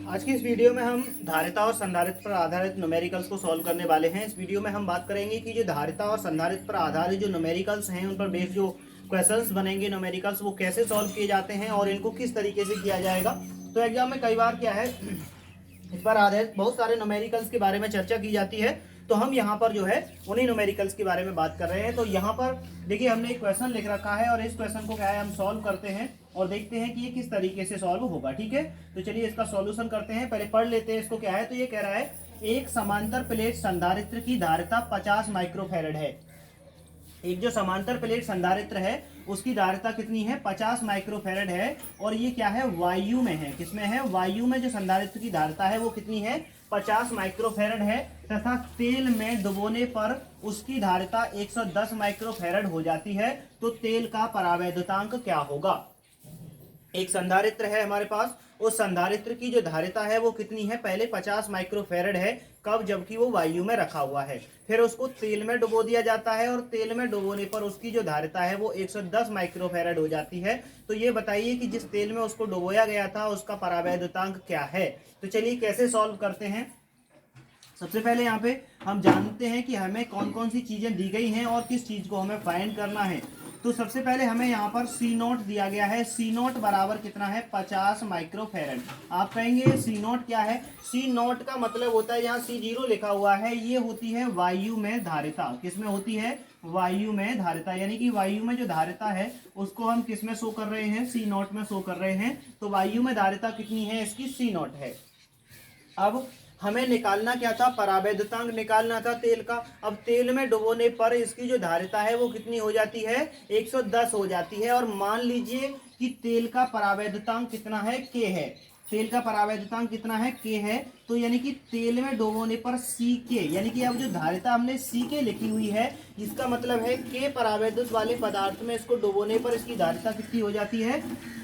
आज की इस वीडियो में हम धारिता और संधारित्र पर आधारित न्यूमेरिकल्स को सॉल्व करने वाले हैं। इस वीडियो में हम बात करेंगे कि जो धारिता और संधारित्र पर आधारित जो न्यूमेरिकल्स हैं उन पर बेस्ड जो क्वेश्चंस बनेंगे न्यूमेरिकल्स वो कैसे सॉल्व किए जाते हैं और इनको किस तरीके से किया जाएगा। तो एग्जाम में कई बार क्या है, इस पर आधारित बहुत सारे न्यूमेरिकल्स के बारे में चर्चा की जाती है। तो हम यहाँ पर जो है उन्हीं न्यूमेरिकल्स के बारे में बात कर रहे हैं। तो यहाँ पर देखिए हमने एक क्वेश्चन लिख रखा है और इस क्वेश्चन को क्या है हम सॉल्व करते हैं और देखते हैं कि ये किस तरीके से सॉल्व होगा। ठीक है, तो चलिए इसका सॉल्यूशन करते हैं। पहले पढ़ लेते हैं इसको क्या है। तो ये कह रहा है एक समांतर प्लेट संधारित्र की धारिता 50 माइक्रोफैरड है। एक जो समांतर प्लेट संधारित्र है उसकी धारिता कितनी है, 50 माइक्रोफैरड है। और ये क्या है, वायु में है। किसमें है, वायु में जो संधारित्र की धारिता है वो कितनी है, 50 माइक्रोफैरड है। तथा तेल में डुबोने पर उसकी धारिता 110 माइक्रोफैरड हो जाती है। तो तेल का परावैद्युतांक क्या होगा। एक संधारित्र है हमारे पास, उस संधारित्र की जो धारिता है वो कितनी है, पहले 50 माइक्रोफैरड है। कब, जबकि वो वायु में रखा हुआ है। फिर उसको तेल में डुबो दिया जाता है और तेल में डुबोने पर उसकी जो धारिता है वो 110 माइक्रोफैरड हो जाती है। तो ये बताइए कि जिस तेल में उसको डुबोया गया था उसका परावैद्युतांक क्या है। तो चलिए कैसे सॉल्व करते हैं। सबसे पहले यहाँ पे हम जानते हैं कि हमें कौन कौन सी चीजें दी गई हैं और किस चीज को हमें फाइंड करना है। तो सबसे पहले हमें यहाँ पर सी नोट दिया गया है। सी नोट बराबर कितना है, 50 माइक्रोफैरड। आप कहेंगे सी नोट क्या है। सी नोट का मतलब होता है, यहाँ सी जीरो लिखा हुआ है, ये होती है वायु में धारिता। किसमें होती है, वायु में धारिता। यानी कि वायु में जो धारिता है उसको हम किस में शो कर रहे हैं, सी नोट में शो कर रहे हैं। तो वायु में धारिता कितनी है, इसकी सी नोट है। अब हमें निकालना क्या था, परावैद्युतांक निकालना था तेल का। अब तेल में डुबोने पर इसकी जो धारिता है वो कितनी हो जाती है, 110 हो जाती है। और मान लीजिए कि तेल का परावैद्युतांक कितना है, के है। तेल का परावैद्युतांक कितना है, के है। तो यानी कि तेल में डुबोने पर सी के, यानी कि अब जो धारिता हमने सी के लिखी हुई है इसका मतलब है के परावैद्युत वाले पदार्थ में इसको डुबोने पर इसकी धारिता कितनी हो जाती है,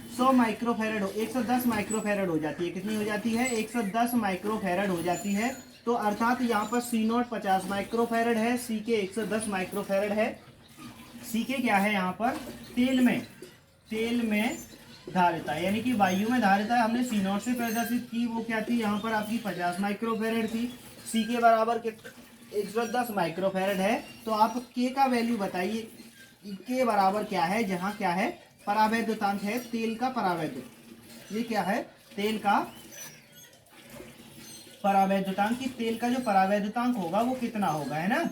100 माइक्रोफैरड 110 माइक्रोफैरड हो जाती है। कितनी हो जाती है, 110 माइक्रोफैरड हो जाती है। तो अर्थात यहाँ पर सी नोट 50 माइक्रोफैरड है, सी के 110 माइक्रोफैरड है। सी के क्या है यहाँ पर, तेल में धारिता, यानी कि वायु में धारिता हमने सी नोट से प्रदर्शित की, वो क्या थी यहाँ पर आपकी 50 माइक्रोफैरड थी। सी के बराबर 110 माइक्रोफैरड है। तो आप के का वैल्यू बताइए, के बराबर क्या है, जहाँ क्या है परावैद्युतांक है, तेल का परावैद्युत। ये क्या है, तेल का परावैद्युतांक। की तेल का जो परावैद्युतांक होगा वो कितना होगा, है ना।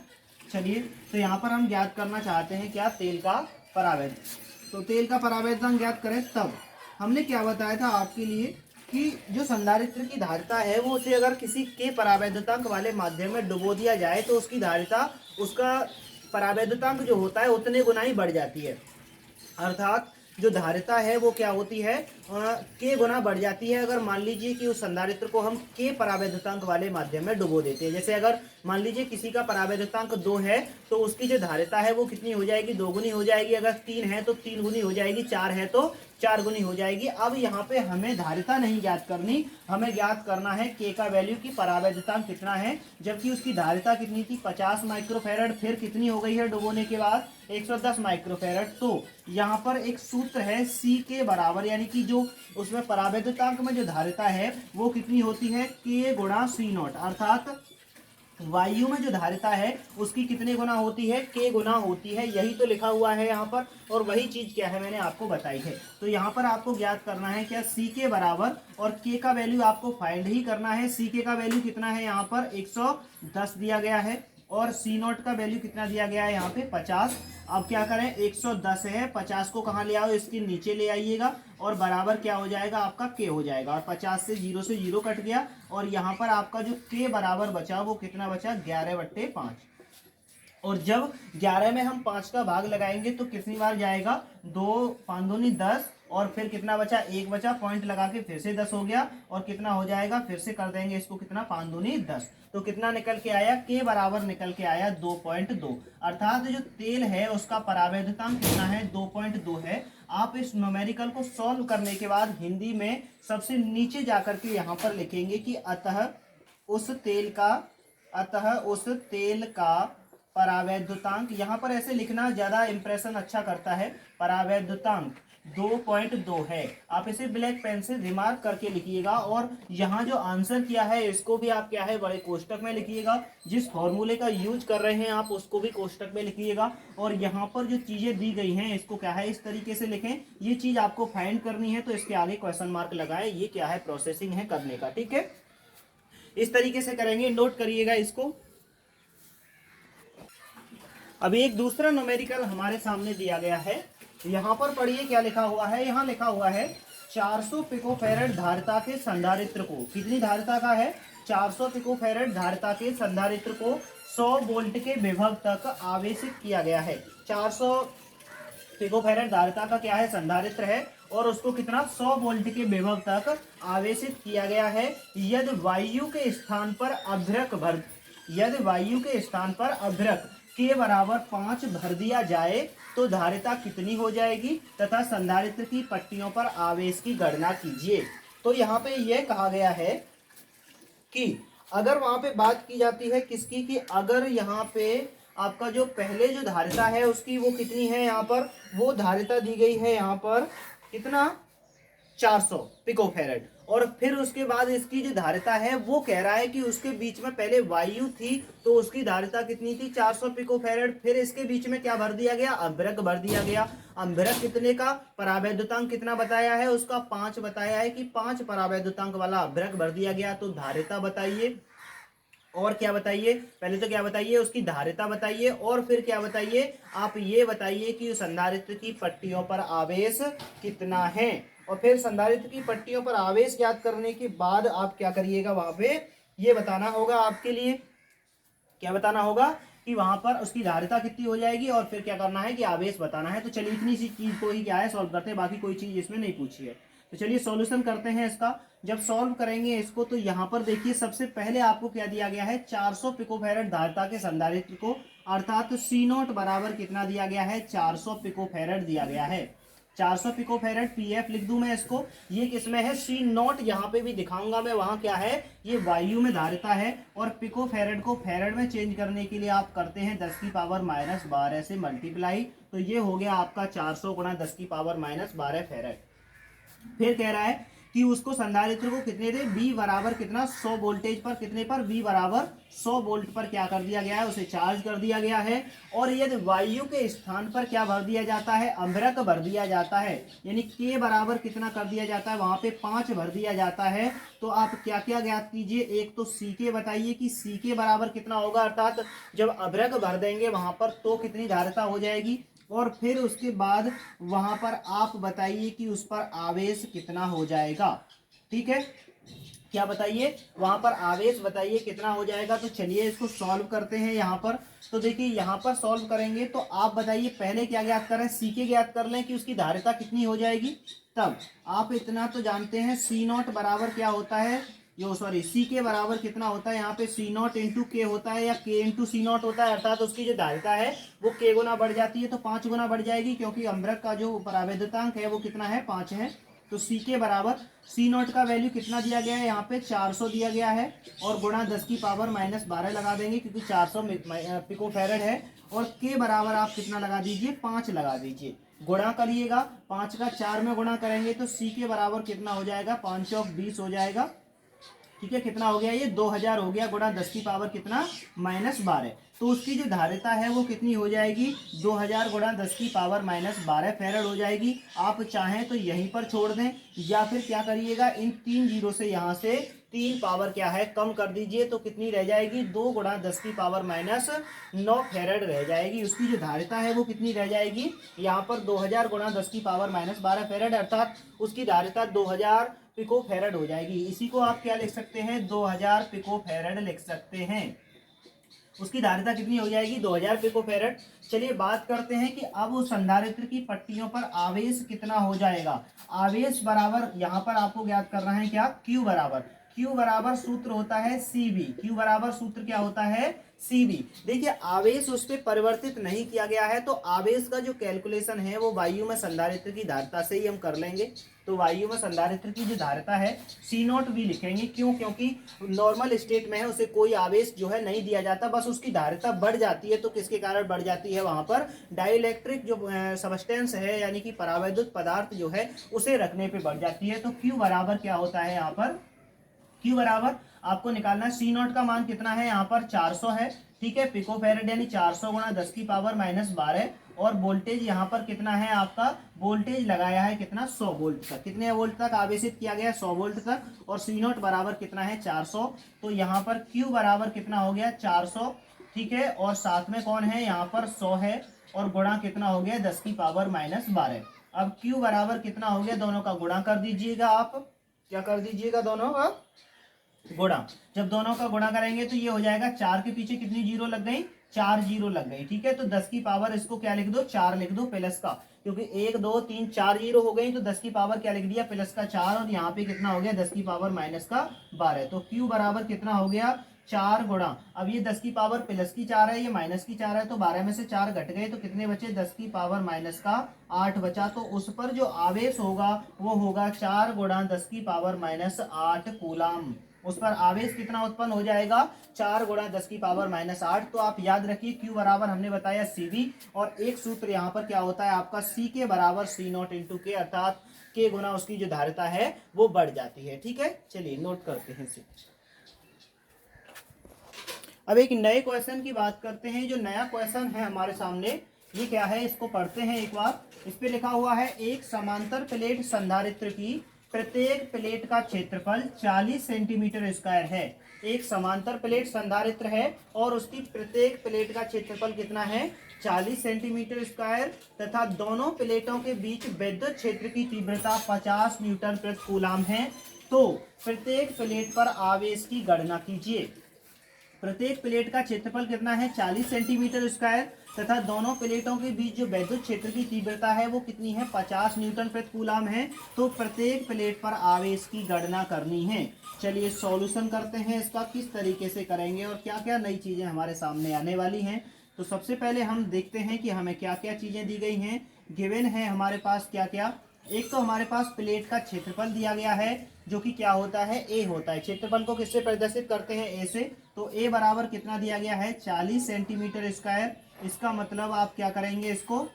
चलिए, तो यहाँ पर हम ज्ञात करना चाहते हैं क्या, तेल का परावैद्युत। तो तेल का परावैद्युतांक ज्ञात करें तब हमने क्या बताया था आपके लिए कि जो संधारित्र की धारिता है वो उसे अगर किसी के परावैद्युतांक वाले माध्यम में डुबो दिया जाए तो उसकी धारिता, उसका परावैद्युतांक जो होता है उतने गुना ही बढ़ जाती है। अर्थात जो धारिता है वो क्या होती है, के गुना बढ़ जाती है। अगर मान लीजिए कि उस संधारित्र को हम के परावैद्युतांक वाले माध्यम में डुबो देते हैं। जैसे अगर मान लीजिए किसी का परावैद्युतांक 2 है तो उसकी जो धारिता है वो कितनी हो जाएगी, 2 गुनी हो जाएगी। अगर 3 है तो 3 गुनी हो जाएगी, 4 है तो 4 गुनी हो जाएगी। अब यहाँ पे हमें धारिता नहीं ज्ञात करनी, हमें ज्ञात करना है के का वैल्यू की परावैद्युतांक कितना है। जबकि उसकी धारिता कितनी थी, 50 माइक्रोफैरड, फिर कितनी हो गई है डुबोने के बाद, 110 माइक्रोफैरड। तो यहाँ पर एक सूत्र है सी के बराबर, यानी कि जो उसमें परावैद्युतांक में जो धारिता है वो कितनी होती है, के गुणा सी नॉट। अर्थात वायु में जो धारिता है उसकी कितने गुना होती है, के गुना होती है। यही तो लिखा हुआ है यहाँ पर, और वही चीज क्या है मैंने आपको बताई है। तो यहाँ पर आपको ज्ञात करना है क्या, सी के बराबर, और के का वैल्यू आपको फाइंड ही करना है। सी के का वैल्यू कितना है, यहाँ पर 110 दिया गया है, और सी नोट का वैल्यू कितना दिया गया है यहाँ पे 50। अब क्या करें, 110 है, 50 को कहाँ ले आओ, इसके नीचे ले आइएगा, और बराबर क्या हो जाएगा आपका, के हो जाएगा। और 50 से जीरो कट गया, और यहाँ पर आपका जो के बराबर बचा वो कितना बचा, 11/5। और जब 11 में हम 5 का भाग लगाएंगे तो कितनी बार जाएगा, 2 5 दूनी 10, और फिर कितना बचा, 1 बचा, पॉइंट लगा के फिर से 10 हो गया, और कितना हो जाएगा, फिर से कर देंगे इसको, कितना 5 दूनी 10। तो कितना निकल के आया, के बराबर निकल के आया 2.2। अर्थात जो तेल है उसका परावैद्युतांक कितना है, 2.2 है। आप इस न्यूमेरिकल को सॉल्व करने के बाद हिंदी में सबसे नीचे जाकर के यहाँ पर लिखेंगे कि अतः उस तेल का परावैद्युतांक, यहाँ पर ऐसे लिखना ज्यादा इंप्रेशन अच्छा करता है, परावैद्युतांक 2.2 है। आप इसे ब्लैक पेन से रिमार्क करके लिखिएगा और यहाँ जो आंसर किया है इसको भी आप क्या है बड़े कोष्टक में लिखिएगा। जिस फॉर्मूले का यूज कर रहे हैं आप उसको भी कोष्टक में लिखिएगा और यहाँ पर जो चीजें दी गई हैं इसको क्या है इस तरीके से लिखें। ये चीज आपको फाइंड करनी है तो इसके आगे क्वेश्चन मार्क लगाएं। ये क्या है प्रोसेसिंग है करने का, ठीक है। इस तरीके से करेंगे, नोट करिएगा इसको। अभी एक दूसरा न्यूमेरिकल हमारे सामने दिया गया है। यहाँ पर पढ़िए क्या लिखा हुआ है। यहाँ लिखा हुआ है 400 पिकोफैरेड धारिता के संधारित्र को, कितनी धारिता का है 400 पिकोफैरेड धारिता के संधारित्र को 100 वोल्ट के विभव तक आवेशित किया गया है। 400 पिकोफैरेड धारिता का क्या है संधारित्र है और उसको कितना 100 वोल्ट के विभव तक आवेशित किया गया है। यदि वायु के स्थान पर अभ्रक के बराबर 5 भर दिया जाए तो धारिता कितनी हो जाएगी तथा संधारित्र की पट्टियों पर आवेश की गणना कीजिए। तो यहाँ पे यह कहा गया है कि अगर वहां पे बात की जाती है किसकी, कि अगर यहाँ पे आपका जो पहले जो धारिता है उसकी वो कितनी है, यहाँ पर वो धारिता दी गई है यहाँ पर कितना 400 पिकोफैरेड और फिर उसके बाद इसकी जो धारिता है वो कह रहा है कि उसके बीच में पहले वायु थी तो उसकी धारिता कितनी थी 400 पिकोफैरेड। फिर इसके बीच में क्या भर दिया गया अभ्रक भर दिया गया। अभ्रक कितने का, परावैद्युतांक कितना बताया है उसका 5 बताया है कि 5 परावैद्युतांक वाला अभ्रक भर दिया गया। तो धारिता बताइए और क्या बताइए, पहले तो क्या बताइए उसकी धारिता बताइए और फिर क्या बताइए आप ये बताइए कि संधारित्र की पट्टियों पर आवेश कितना है। और फिर संधारित्र की पट्टियों पर आवेश ज्ञात करने के बाद आप क्या करिएगा वहां पे ये बताना होगा आपके लिए, क्या बताना होगा कि वहां पर उसकी धारिता कितनी हो जाएगी और फिर क्या करना है कि आवेश बताना है। तो चलिए इतनी सी चीज को ही क्या है सॉल्व करते हैं, बाकी कोई चीज इसमें नहीं पूछी है। तो चलिए सॉल्यूशन करते हैं इसका। जब सॉल्व करेंगे इसको तो यहाँ पर देखिए सबसे पहले आपको क्या दिया गया है 400 पिकोफैरेड धारिता के संधारित्र को, अर्थात सी नॉट बराबर कितना दिया गया है 400 पिकोफैरेड दिया गया है। 400 पिकोफैरेड पीएफ लिख दूं मैं इसको। ये किसमें है सी नॉट, यहाँ पे भी दिखाऊंगा मैं, वहां क्या है ये वायु में धारिता है और पिकोफैरेड को फैरेड में चेंज करने के लिए आप करते हैं 10 की पावर माइनस 12 से मल्टीप्लाई। तो ये हो गया आपका 400 गुणा 10 की पावर माइनस 12 फैरेड। फिर कह रहा है कि उसको संधारित्र को कितने दे V बराबर कितना 100 वोल्टेज पर, कितने पर V बराबर 100 वोल्ट पर क्या कर दिया गया है उसे चार्ज कर दिया गया है। और यदि वायु के स्थान पर क्या भर दिया जाता है अभ्रक भर दिया जाता है, यानी K बराबर कितना कर दिया जाता है वहां पे 5 भर दिया जाता है। तो आप क्या क्या ज्ञात कीजिए, एक तो CK बताइए कि CK बराबर कितना होगा, अर्थात जब अभ्रक भर देंगे वहां पर तो कितनी धारिता हो जाएगी। और फिर उसके बाद वहां पर आप बताइए कि उस पर आवेश कितना हो जाएगा। ठीक है, क्या बताइए वहां पर आवेश बताइए कितना हो जाएगा। तो चलिए इसको सॉल्व करते हैं यहाँ पर। तो देखिए यहाँ पर सॉल्व करेंगे तो आप बताइए पहले क्या ज्ञात करें, सीके ज्ञात कर लें कि उसकी धारिता कितनी हो जाएगी। तब आप इतना तो जानते हैं सी नॉट बराबर क्या होता है, सी के बराबर कितना होता है, यहाँ पे सी नॉट इंटू के होता है या के इंटू सी नॉट होता है, अर्थात उसकी जो धारिता है वो के गुना बढ़ जाती है तो 5 गुना बढ़ जाएगी, क्योंकि अम्बरक का जो परावैद्युतांक है वो कितना है 5 है। तो सी के बराबर सी नॉट का वैल्यू कितना दिया गया है यहाँ पे 400 दिया गया है और गुणा 10 की पावर माइनस 12 लगा देंगे क्योंकि 400 पिकोफैरेड है। और के बराबर आप कितना लगा दीजिए 5 लगा दीजिए, गुणा करिएगा 5 का 4 में गुणा करेंगे तो सी के बराबर कितना हो जाएगा 5 चौक 20 हो जाएगा। ठीक है, कितना हो गया ये 2000 हो गया, गुणा 10 की पावर कितना माइनस 12। तो उसकी जो धारिता है वो कितनी हो जाएगी 2000 गुणा 10 की पावर माइनस 12 फैरेड हो जाएगी। आप चाहें तो यहीं पर छोड़ दें या फिर क्या करिएगा इन 3 जीरो से यहाँ से 3 पावर क्या है कम कर दीजिए तो कितनी रह जाएगी 2 गुणा 10 की पावर माइनस 9 फैरेड रह जाएगी। उसकी जो धारिता है वो कितनी रह जाएगी यहाँ पर 2000 गुणा 10 की पावर माइनस 12 फैरेड, अर्थात उसकी धारिता 2000 पिको फैरेड हो जाएगी। इसी को आप क्या लिख सकते हैं 2000 पिको फैरेड लिख सकते हैं। उसकी धारिता कितनी हो जाएगी 2000 पिको फैरेड। चलिए बात करते हैं कि अब उस संधारित्र की पट्टियों पर आवेश कितना हो जाएगा। आवेश बराबर यहाँ पर आपको ज्ञात करना है क्या Q बराबर Q बराबर सूत्र होता है CV। Q बराबर सूत्र क्या होता है? CV। देखिए आवेश उस पर परिवर्तित नहीं किया गया है, तो आवेश का जो कैलकुलेशन है वो वायु में संधारित्र की धारिता से ही हम कर लेंगे। तो वायु में संधारित्र की जो धारिता है C0V लिखेंगे। क्यों? क्योंकि नॉर्मल स्टेट में है, उसे कोई आवेश जो है नहीं दिया जाता, बस उसकी धारिता बढ़ जाती है। तो किसके कारण बढ़ जाती है? वहां पर डाइलेक्ट्रिक जो सबस्टेंस है यानी कि परावैद्युत पदार्थ जो है उसे रखने पे बढ़ जाती है। तो Q बराबर क्या होता है यहाँ पर? Q बराबर आपको निकालना है, C0 का मान कितना है यहाँ पर? 400 है। ठीक है, पिको फैरेड यानी 400 गुणा 10 की पावर -12। और वोल्टेज यहाँ पर कितना है आपका? वोल्टेज लगाया है कितना? 100 वोल्ट तक। कितने वोल्ट तक आवेशित किया गया? 100 वोल्ट तक। और C0 बराबर कितना है? 400। तो यहाँ पर Q बराबर कितना हो गया? 400। ठीक है, और साथ में कौन है यहाँ पर? 100 है, और गुणा कितना हो गया? 10 की पावर -12। अब Q बराबर कितना हो गया? दोनों का गुणा कर दीजिएगा आप। क्या कर दीजिएगा? दोनों का गुणा। जब दोनों का गुणा करेंगे तो ये हो जाएगा, 4 के पीछे कितनी जीरो लग गई? 4 जीरो लग गई। ठीक है, तो 10 की पावर इसको क्या लिख दो? 4 लिख दो प्लस का, क्योंकि 1 2 3 4 जीरो हो गई, तो 10 की पावर क्या लिख दिया? प्लस का 4। और यहाँ पे कितना हो गया? 10 की पावर -12। तो Q बराबर कितना हो गया? 4 गुणा, अब ये 10 की पावर प्लस की 4 है, ये माइनस की 4 है, तो 12 में से 4 घट गए, तो कितने बचे? 10 की पावर -8 बचा। तो उस पर जो आवेश होगा वो होगा 4 गुणा 10 की पावर -8 कूलाम। उस पर आवेश कितना उत्पन्न हो जाएगा? 4 गुणा 10 की पावर -8। तो आप याद रखिए Q बराबर हमने बताया CV, और एक सूत्र यहाँ पर क्या होता है आपका? C के बराबर C0 इंटू K, अर्थात K गुना उसकी जो धारिता है वो बढ़ जाती है। ठीक है, चलिए नोट करते हैं इसे। अब एक नए क्वेश्चन की बात करते हैं। जो नया क्वेश्चन है हमारे सामने, ये क्या है इसको पढ़ते हैं एक बार। इस पे लिखा हुआ है, एक समांतर प्लेट संधारित्र की प्रत्येक प्लेट का क्षेत्रफल 40 सेंटीमीटर स्क्वायर है। एक समांतर प्लेट संधारित्र है और उसकी प्रत्येक प्लेट का क्षेत्रफल कितना है? 40 सेंटीमीटर स्क्वायर, तथा दोनों प्लेटों के बीच विद्युत क्षेत्र की तीव्रता 50 न्यूटन प्रति कूलाम है। तो प्रत्येक प्लेट पर आवेश की गणना कीजिए। प्रत्येक प्लेट का क्षेत्रफल कितना है? 40 सेंटीमीटर स्क्वायर, तथा दोनों प्लेटों के बीच जो विद्युत क्षेत्र की तीव्रता है वो कितनी है? 50 न्यूटन प्रति कूलाम है। तो प्रत्येक प्लेट पर आवेश की गणना करनी है। चलिए सॉल्यूशन करते हैं इसका, किस तरीके से करेंगे और क्या क्या नई चीजें हमारे सामने आने वाली हैं। तो सबसे पहले हम देखते हैं कि हमें क्या क्या चीजें दी गई हैं। गिवन है हमारे पास क्या क्या। एक तो हमारे पास प्लेट का क्षेत्रफल दिया गया है, जो कि क्या होता है? A होता है। क्षेत्रफल को किससे प्रदर्शित करते हैं? A से। तो A बराबर कितना दिया गया है? 40 सेंटीमीटर स्क्वायर। इसका मतलब आप क्या करेंगे? इसको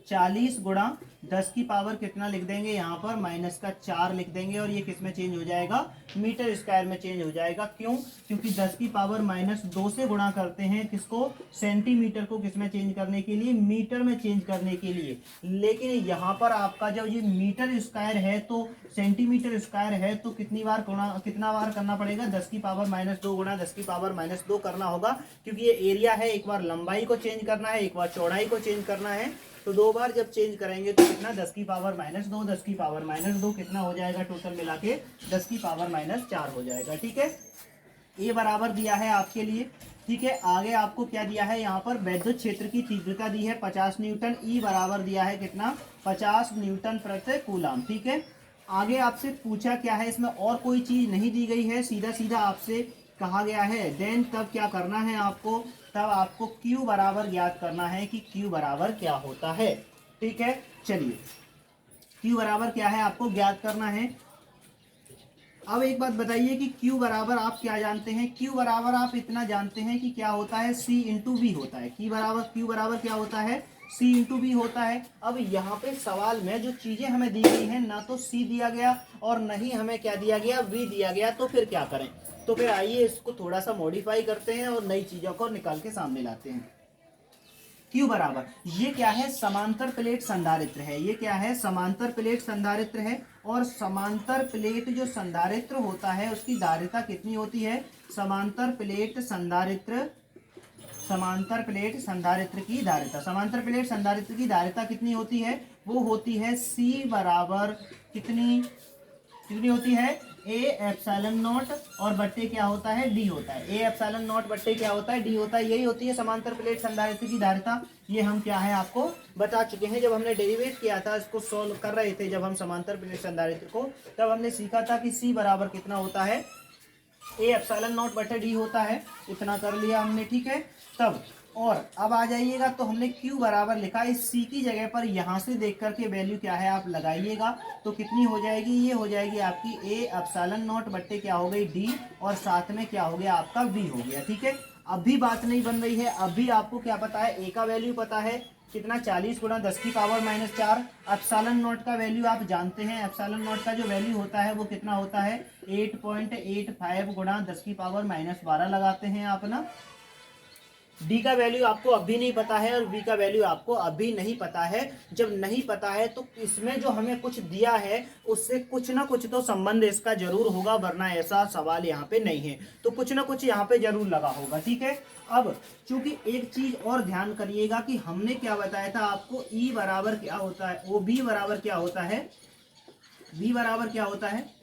40 गुणा 10 की पावर कितना लिख देंगे? यहाँ पर -4 लिख देंगे, और ये किस में चेंज हो जाएगा? मीटर स्क्वायर में चेंज हो जाएगा। क्यों? क्योंकि 10 की पावर -2 से गुणा करते हैं किसको? सेंटीमीटर को। किस में चेंज करने के लिए? मीटर में चेंज करने के लिए। लेकिन यहाँ पर आपका जब ये मीटर स्क्वायर है तो सेंटीमीटर स्क्वायर है, तो कितना बार करना पड़ेगा? 10 की पावर -2 गुणा 10 की पावर -2 करना होगा, क्योंकि ये एरिया है। एक बार लंबाई को चेंज करना है, एक बार चौड़ाई को चेंज करना है। तो 2 बार जब चेंज करेंगे तो कितना? 10 की पावर -2, 10 की पावर -2 कितना हो जाएगा? टोटल मिला के 10 की पावर -4 हो जाएगा। ठीक है, ये बराबर दिया है आपके लिए। ठीक है, आगे आपको क्या दिया है? यहाँ पर विद्युत क्षेत्र की तीव्रता दी है 50 न्यूटन। ई बराबर दिया है कितना? 50 न्यूटन प्रति कूलाम। ठीक है, आगे आपसे पूछा क्या है? इसमें और कोई चीज नहीं दी गई है, सीधा सीधा आपसे कहा गया है। देन तब क्या करना है आपको? तब आपको Q बराबर ज्ञात करना है कि Q बराबर क्या होता है। ठीक है, चलिए Q बराबर क्या है आपको ज्ञात करना है। अब एक बात बताइए कि Q बराबर आप क्या जानते हैं? Q बराबर आप इतना जानते हैं कि क्या होता है? C इंटू V होता है। Q बराबर क्या होता है? C इंटू V होता है। अब यहाँ पे सवाल में जो चीजें हमें दी गई हैं, ना तो C दिया गया और न ही हमें क्या दिया गया? V दिया गया। तो फिर क्या करें? तो फिर आइए इसको थोड़ा सा मॉडिफाई करते हैं और नई चीजों को निकाल के सामने लाते हैं। Q बराबर, ये क्या है? समांतर प्लेट संधारित्र है। ये क्या है? समांतर प्लेट संधारित्र है। और समांतर प्लेट जो संधारित्र होता है उसकी धारिता कितनी होती है? समांतर प्लेट संधारित्र की धारिता कितनी होती है? वो होती है C बराबर कितनी होती है? ए एप्सिलॉन नॉट और बट्टे क्या होता है, डी होता है। ए एप्सिलॉन नॉट बट्टे क्या होता है, डी होता है। यही होती है समांतर प्लेट संधारित्र की धारिता। ये हम क्या है आपको बता चुके हैं। जब हमने डेरिवेट किया था, इसको सोल्व कर रहे थे जब हम समांतर प्लेट संधारित्र को, तब हमने सीखा था कि सी बराबर कितना होता है, ए एप्सिलॉन नॉट बटे डी होता है। इतना कर लिया हमने, ठीक है। तब और अब आ जाइएगा, तो हमने Q बराबर लिखा, इस C की जगह पर यहाँ से देख करके वैल्यू क्या है आप लगाइएगा, तो कितनी हो जाएगी, ये हो जाएगी आपकी A एप्सिलॉन नॉट बट्टे क्या हो गई D, और साथ में क्या हो गया आपका V हो गया, ठीक है। अभी बात नहीं बन रही है, अभी आपको क्या पता है, A का वैल्यू पता है कितना, 40 गुणा 10 की पावर -4। एप्सिलॉन नॉट का वैल्यू आप जानते हैं, एप्सिलॉन नॉट का जो वैल्यू होता है वो कितना होता है, 8.85 गुणा 10 की पावर -12 लगाते हैं आप ना। डी का वैल्यू आपको अभी नहीं पता है और बी का वैल्यू आपको अभी नहीं पता है। जब नहीं पता है तो इसमें जो हमें कुछ दिया है उससे कुछ ना कुछ तो संबंध इसका जरूर होगा, वरना ऐसा सवाल यहाँ पे नहीं है। तो कुछ ना कुछ यहाँ पे जरूर लगा होगा, ठीक है। अब चूंकि एक चीज और ध्यान करिएगा कि हमने क्या बताया था आपको, ई बराबर क्या होता है, ओ बी बराबर क्या होता है, बी बराबर क्या होता है,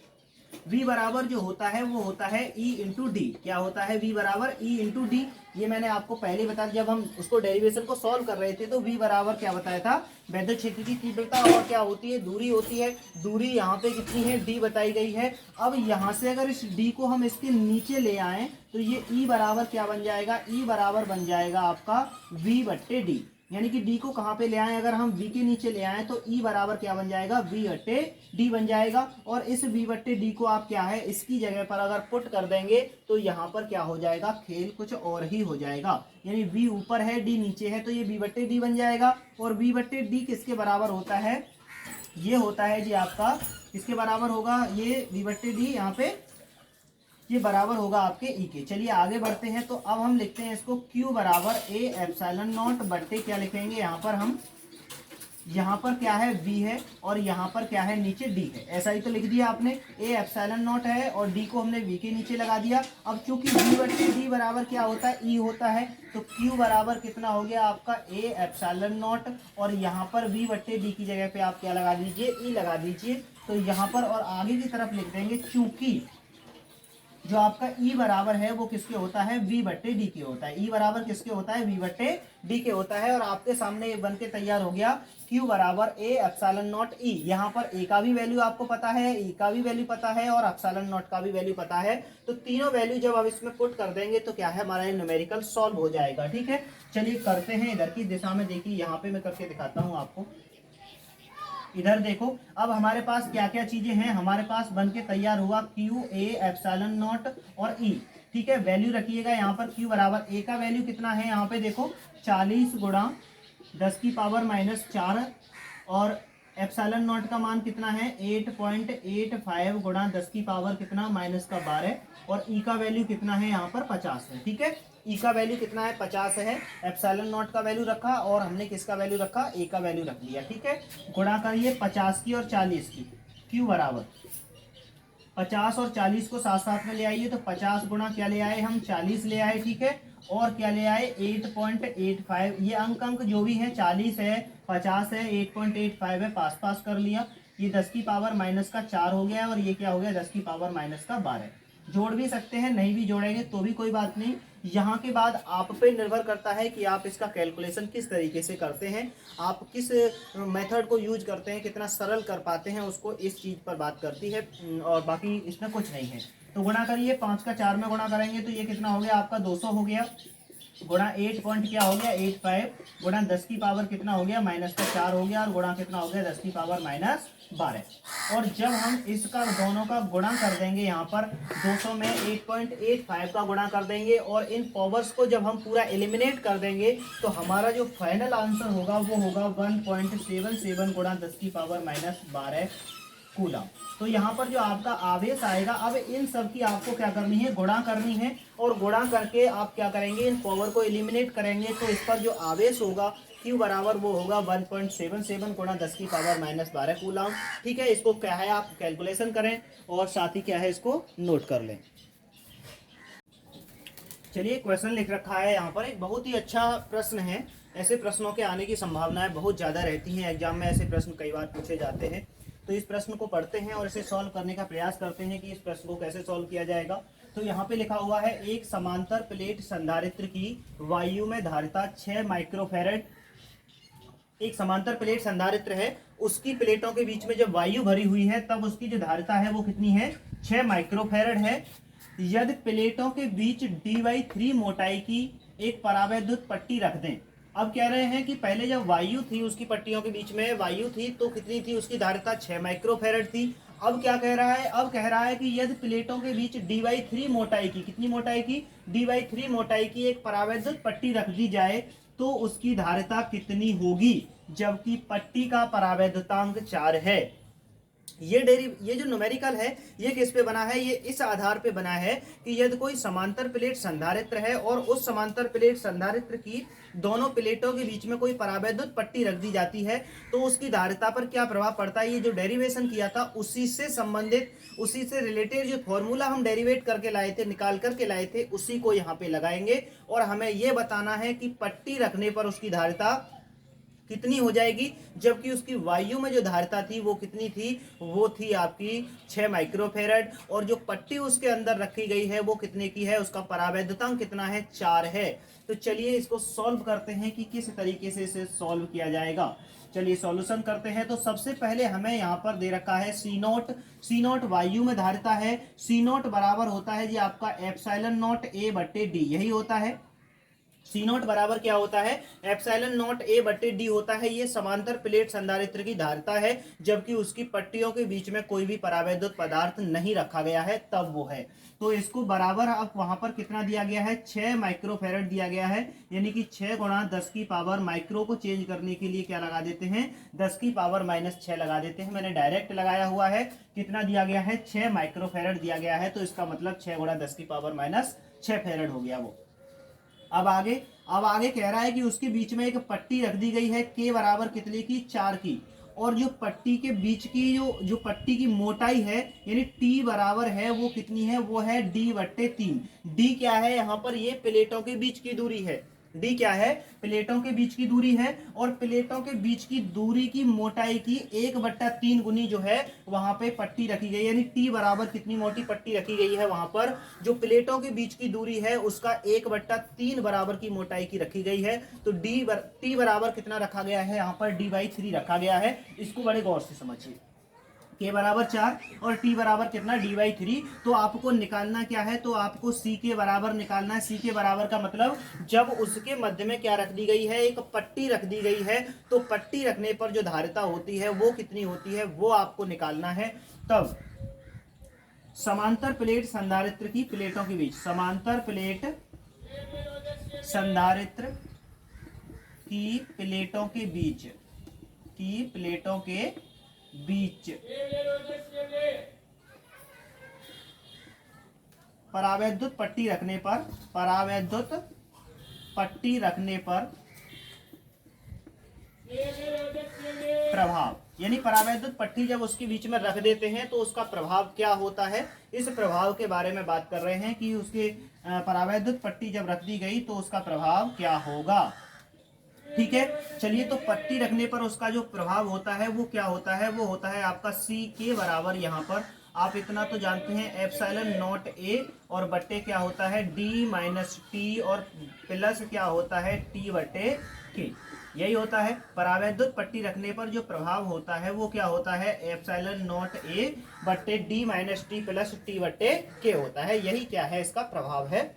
v बराबर जो होता है वो होता है E इंटू डी। क्या होता है, v बराबर E इंटू डी। ये मैंने आपको पहले बताया, जब हम उसको डेरिवेशन को सॉल्व कर रहे थे, तो v बराबर क्या बताया था, वैद्युत क्षेत्र की तीव्रता, और क्या होती है, दूरी होती है। दूरी यहाँ पे कितनी है, d बताई गई है। अब यहाँ से अगर इस d को हम इसके नीचे ले आए, तो ये E बराबर क्या बन जाएगा, E बराबर बन जाएगा आपका v बट्टे डी। यानी कि d को कहाँ पे ले आए, अगर हम v के नीचे ले आए तो E बराबर क्या बन जाएगा, v बट्टे डी बन जाएगा। और इस v बट्टे डी को आप क्या है, इसकी जगह पर अगर पुट कर देंगे तो यहाँ पर क्या हो जाएगा, खेल कुछ और ही हो जाएगा। यानी v ऊपर है, d नीचे है, तो ये v बट्टे डी बन जाएगा। और v बट्टे डी किसके बराबर होता है, ये होता है जी आपका, किसके बराबर होगा, ये v बट्टे डी यहाँ पे ये बराबर होगा आपके ई के। चलिए आगे बढ़ते हैं। तो अब हम लिखते हैं इसको, Q बराबर ए एप्सिलॉन नॉट बट्टे क्या लिखेंगे यहाँ पर हम, यहाँ पर क्या है V है और यहाँ पर क्या है नीचे D है। ऐसा ही तो लिख दिया आपने, A एप्सिलॉन नॉट है और D को हमने V के नीचे लगा दिया। अब चूंकि V बट्टे D बराबर क्या होता है, E होता है, तो Q बराबर कितना हो गया आपका A एप्सिलॉन नॉट, और यहाँ पर V बट्टे D की जगह पे आप क्या लगा दीजिए, E लगा दीजिए। तो यहाँ पर और आगे की तरफ लिख देंगे, चूंकि जो आपका E बराबर है वो किसके होता है, V बट्टे डी के होता है। E बराबर किसके होता है, V बट्टे डी के होता है। और आपके सामने ये बन के तैयार हो गया, Q बराबर A एप्सिलॉन नॉट E। यहाँ पर A का भी वैल्यू आपको पता है, E का भी वैल्यू पता है और एप्सिलॉन नॉट का भी वैल्यू पता है। तो तीनों वैल्यू जब हम इसमें पुट कर देंगे तो क्या है, हमारा न्यूमेरिकल सॉल्व हो जाएगा, ठीक है। चलिए करते हैं, इधर की दिशा में देखिए, यहाँ पे मैं करके दिखाता हूँ आपको। इधर देखो, अब हमारे पास क्या क्या चीजें हैं, हमारे पास बन के तैयार हुआ Q A एप्सिलॉन नॉट और E, ठीक है। वैल्यू रखिएगा यहाँ पर, Q बराबर A का वैल्यू कितना है, यहाँ पे देखो 40 गुणा 10 की पावर -4, और एप्सिलॉन नॉट का मान कितना है, 8.85 गुणा 10 की पावर कितना -12, और E का वैल्यू कितना है यहाँ पर 50 है, ठीक है। E का वैल्यू कितना है, 50 है। एप्सिलॉन नॉट का वैल्यू रखा और हमने किसका वैल्यू रखा, A का वैल्यू रख लिया, ठीक है। गुणा करिए 50 की और 40 की, Q बराबर 50 और 40 को साथ साथ में ले आइए, तो 50 गुणा क्या ले आए हम, 40 ले आए, ठीक है। और क्या ले आए, 8.85। ये अंक जो भी है, 40 है, 50 है, 8.85 है, पास पास कर लिया। ये 10 की पावर -4 हो गया, और ये क्या हो गया, 10 की पावर -12। जोड़ भी सकते हैं, नहीं भी जोड़ेंगे तो भी कोई बात नहीं। यहाँ के बाद आप पे निर्भर करता है कि आप इसका कैलकुलेशन किस तरीके से करते हैं, आप किस मेथड को यूज करते हैं, कितना सरल कर पाते हैं, उसको इस चीज़ पर बात करती है, और बाकी इसमें कुछ नहीं है। तो गुणा करिए, 5 का 4 में गुणा करेंगे तो ये कितना हो गया आपका, 200 हो गया। गुणा 8 पॉइंट क्या हो गया, 85 गुणा 10 की पावर कितना हो गया, -4 हो गया, और गुणा कितना हो गया, 10 की पावर -12। और जब हम इसका दोनों का गुणा कर देंगे, यहाँ पर 200 में 8.85 का गुणा कर देंगे, और इन पावर्स को जब हम पूरा एलिमिनेट कर देंगे, तो हमारा जो फाइनल आंसर होगा वो होगा 1.77 गुणा 10 की पावर -12 कूलम। तो यहाँ पर जो आपका आवेश आएगा, अब इन सब की आपको क्या करनी है, गुणा करनी है, और गुणा करके आप क्या करेंगे, इन पावर को एलिमिनेट करेंगे, तो इस पर जो आवेश होगा Q बराबर वो होगा 1.77 गुणा 10 की पावर -12 कूलम, ठीक है। इसको क्या है आप कैलकुलेशन करें और साथ ही क्या है इसको नोट कर लें। चलिए क्वेश्चन लिख रखा है यहाँ पर, एक बहुत ही अच्छा प्रश्न है। ऐसे प्रश्नों के आने की संभावनाएं बहुत ज़्यादा रहती हैं, एग्जाम में ऐसे प्रश्न कई बार पूछे जाते हैं। तो इस प्रश्न को पढ़ते हैं और इसे सॉल्व करने का प्रयास करते हैं कि इस प्रश्न को कैसे सॉल्व किया जाएगा। तो यहाँ पे लिखा हुआ है एक समांतर प्लेट संधारित्र की वायु में धारिता 6 माइक्रोफैरड। एक समांतर प्लेट संधारित्र है, उसकी प्लेटों के बीच में जब वायु भरी हुई है तब उसकी जो धारिता है वो कितनी है, 6 माइक्रोफैरड है। यदि प्लेटों के बीच dy3 मोटाई की एक परावैद्युत पट्टी रख दें। अब कह रहे हैं कि पहले जब वायु थी, उसकी पट्टियों के बीच में वायु थी तो कितनी थी, उसकी धारिता 6 माइक्रोफैरड थी। अब क्या कह रहा है, अब कह रहा है कि यदि प्लेटों के बीच dy3 मोटाई की, कितनी मोटाई की, dy3 मोटाई की एक परावैद्युत पट्टी रख दी जाए तो उसकी धारिता कितनी होगी, जबकि पट्टी का परावैद्युतांक 4 है। ये जो न्यूमेरिकल है ये किस पे बना है, ये इस आधार पे बना है कि यदि कोई समांतर प्लेट संधारित्र है और उस समांतर प्लेट संधारित्र की दोनों प्लेटों के बीच में कोई परावैद्युत पट्टी रख दी जाती है तो उसकी धारिता पर क्या प्रभाव पड़ता है। ये जो डेरिवेशन किया था उसी से संबंधित, उसी से रिलेटेड जो फॉर्मूला हम डेरिवेट करके लाए थे, निकाल करके लाए थे, उसी को यहाँ पे लगाएंगे और हमें ये बताना है कि पट्टी रखने पर उसकी धारिता कितनी हो जाएगी, जबकि उसकी वायु में जो धारिता थी वो कितनी थी, वो थी आपकी 6 माइक्रोफैरड, और जो पट्टी उसके अंदर रखी गई है वो कितने की है, उसका परावैद्युतांक कितना है, 4 है। तो चलिए इसको सॉल्व करते हैं कि किस तरीके से इसे सॉल्व किया जाएगा। चलिए सॉल्यूशन करते हैं। तो सबसे पहले हमें यहाँ पर दे रखा है सी नोट वायु में धारिता है, सी नोट बराबर होता है जी आपका एप्सिलॉन नॉट ए बट्टे डी, यही होता है। सी नोट बराबर क्या होता है, एप्सिलॉन नॉट ए बट्टे डी होता है। ये समांतर प्लेट संधारित्र की धारिता है, जबकि उसकी पट्टियों के बीच में कोई भी परावैद्युत पदार्थ नहीं रखा गया है, तब वो है। तो इसको बराबर अब वहां पर कितना दिया गया है, 6 माइक्रोफैरड दिया गया है, यानी कि 6 गुणा 10 की पावर, माइक्रो को चेंज करने के लिए क्या लगा देते हैं, 10 की पावर -6 लगा देते हैं। मैंने डायरेक्ट लगाया हुआ है, कितना दिया गया है, 6 माइक्रोफैरड दिया गया है, तो इसका मतलब 6 गुणा 10 की पावर -6 फैरड हो गया वो। अब आगे कह रहा है कि उसके बीच में एक पट्टी रख दी गई है, के बराबर कितने की, 4 की, और जो पट्टी के बीच की जो पट्टी की मोटाई है यानी टी बराबर है वो कितनी है, वो है d/3। डी क्या है यहाँ पर, ये प्लेटों के बीच की दूरी है। डी क्या है, प्लेटों के बीच की दूरी है, और प्लेटों के बीच की दूरी की मोटाई की 1/3 गुनी जो है वहां पे पट्टी रखी गई, यानी टी बराबर कितनी मोटी पट्टी रखी गई है वहां पर, जो प्लेटों के बीच की दूरी है उसका 1/3 बराबर की मोटाई की रखी गई है। तो टी बराबर कितना रखा गया है यहाँ पर, d/3 रखा गया है। इसको बड़े गौर से समझिए। के बराबर 4 और टी बराबर कितना, d/3। तो आपको निकालना क्या है, तो आपको सी के बराबर निकालना है। सी के बराबर का मतलब जब उसके मध्य में क्या रख दी गई है, एक पट्टी रख दी गई है, तो पट्टी रखने पर जो धारिता होती है वो कितनी होती है, वो आपको निकालना है। तब समांतर प्लेट संधारित्र की प्लेटों के बीच, समांतर प्लेट संधारित्र की प्लेटों के बीच, परावैद्युत पट्टी रखने पर, प्रभाव, यानी परावैद्युत पट्टी जब उसके बीच में रख देते हैं तो उसका प्रभाव क्या होता है, इस प्रभाव के बारे में बात कर रहे हैं कि उसके परावैद्युत पट्टी जब रख दी गई तो उसका प्रभाव क्या होगा। ठीक है, चलिए तो पट्टी रखने पर उसका जो प्रभाव होता है वो क्या होता है, वो होता है आपका सी के बराबर, यहाँ पर आप इतना तो जानते हैं एप्सिलॉन नॉट ए, और बट्टे क्या होता है d-t, और प्लस क्या होता है t/k, यही होता है। परावैद्युत पट्टी रखने पर जो प्रभाव होता है वो क्या होता है, एप्सिलॉन नॉट ए बट्टे d-t प्लस t/k होता है, यही क्या है, इसका प्रभाव है।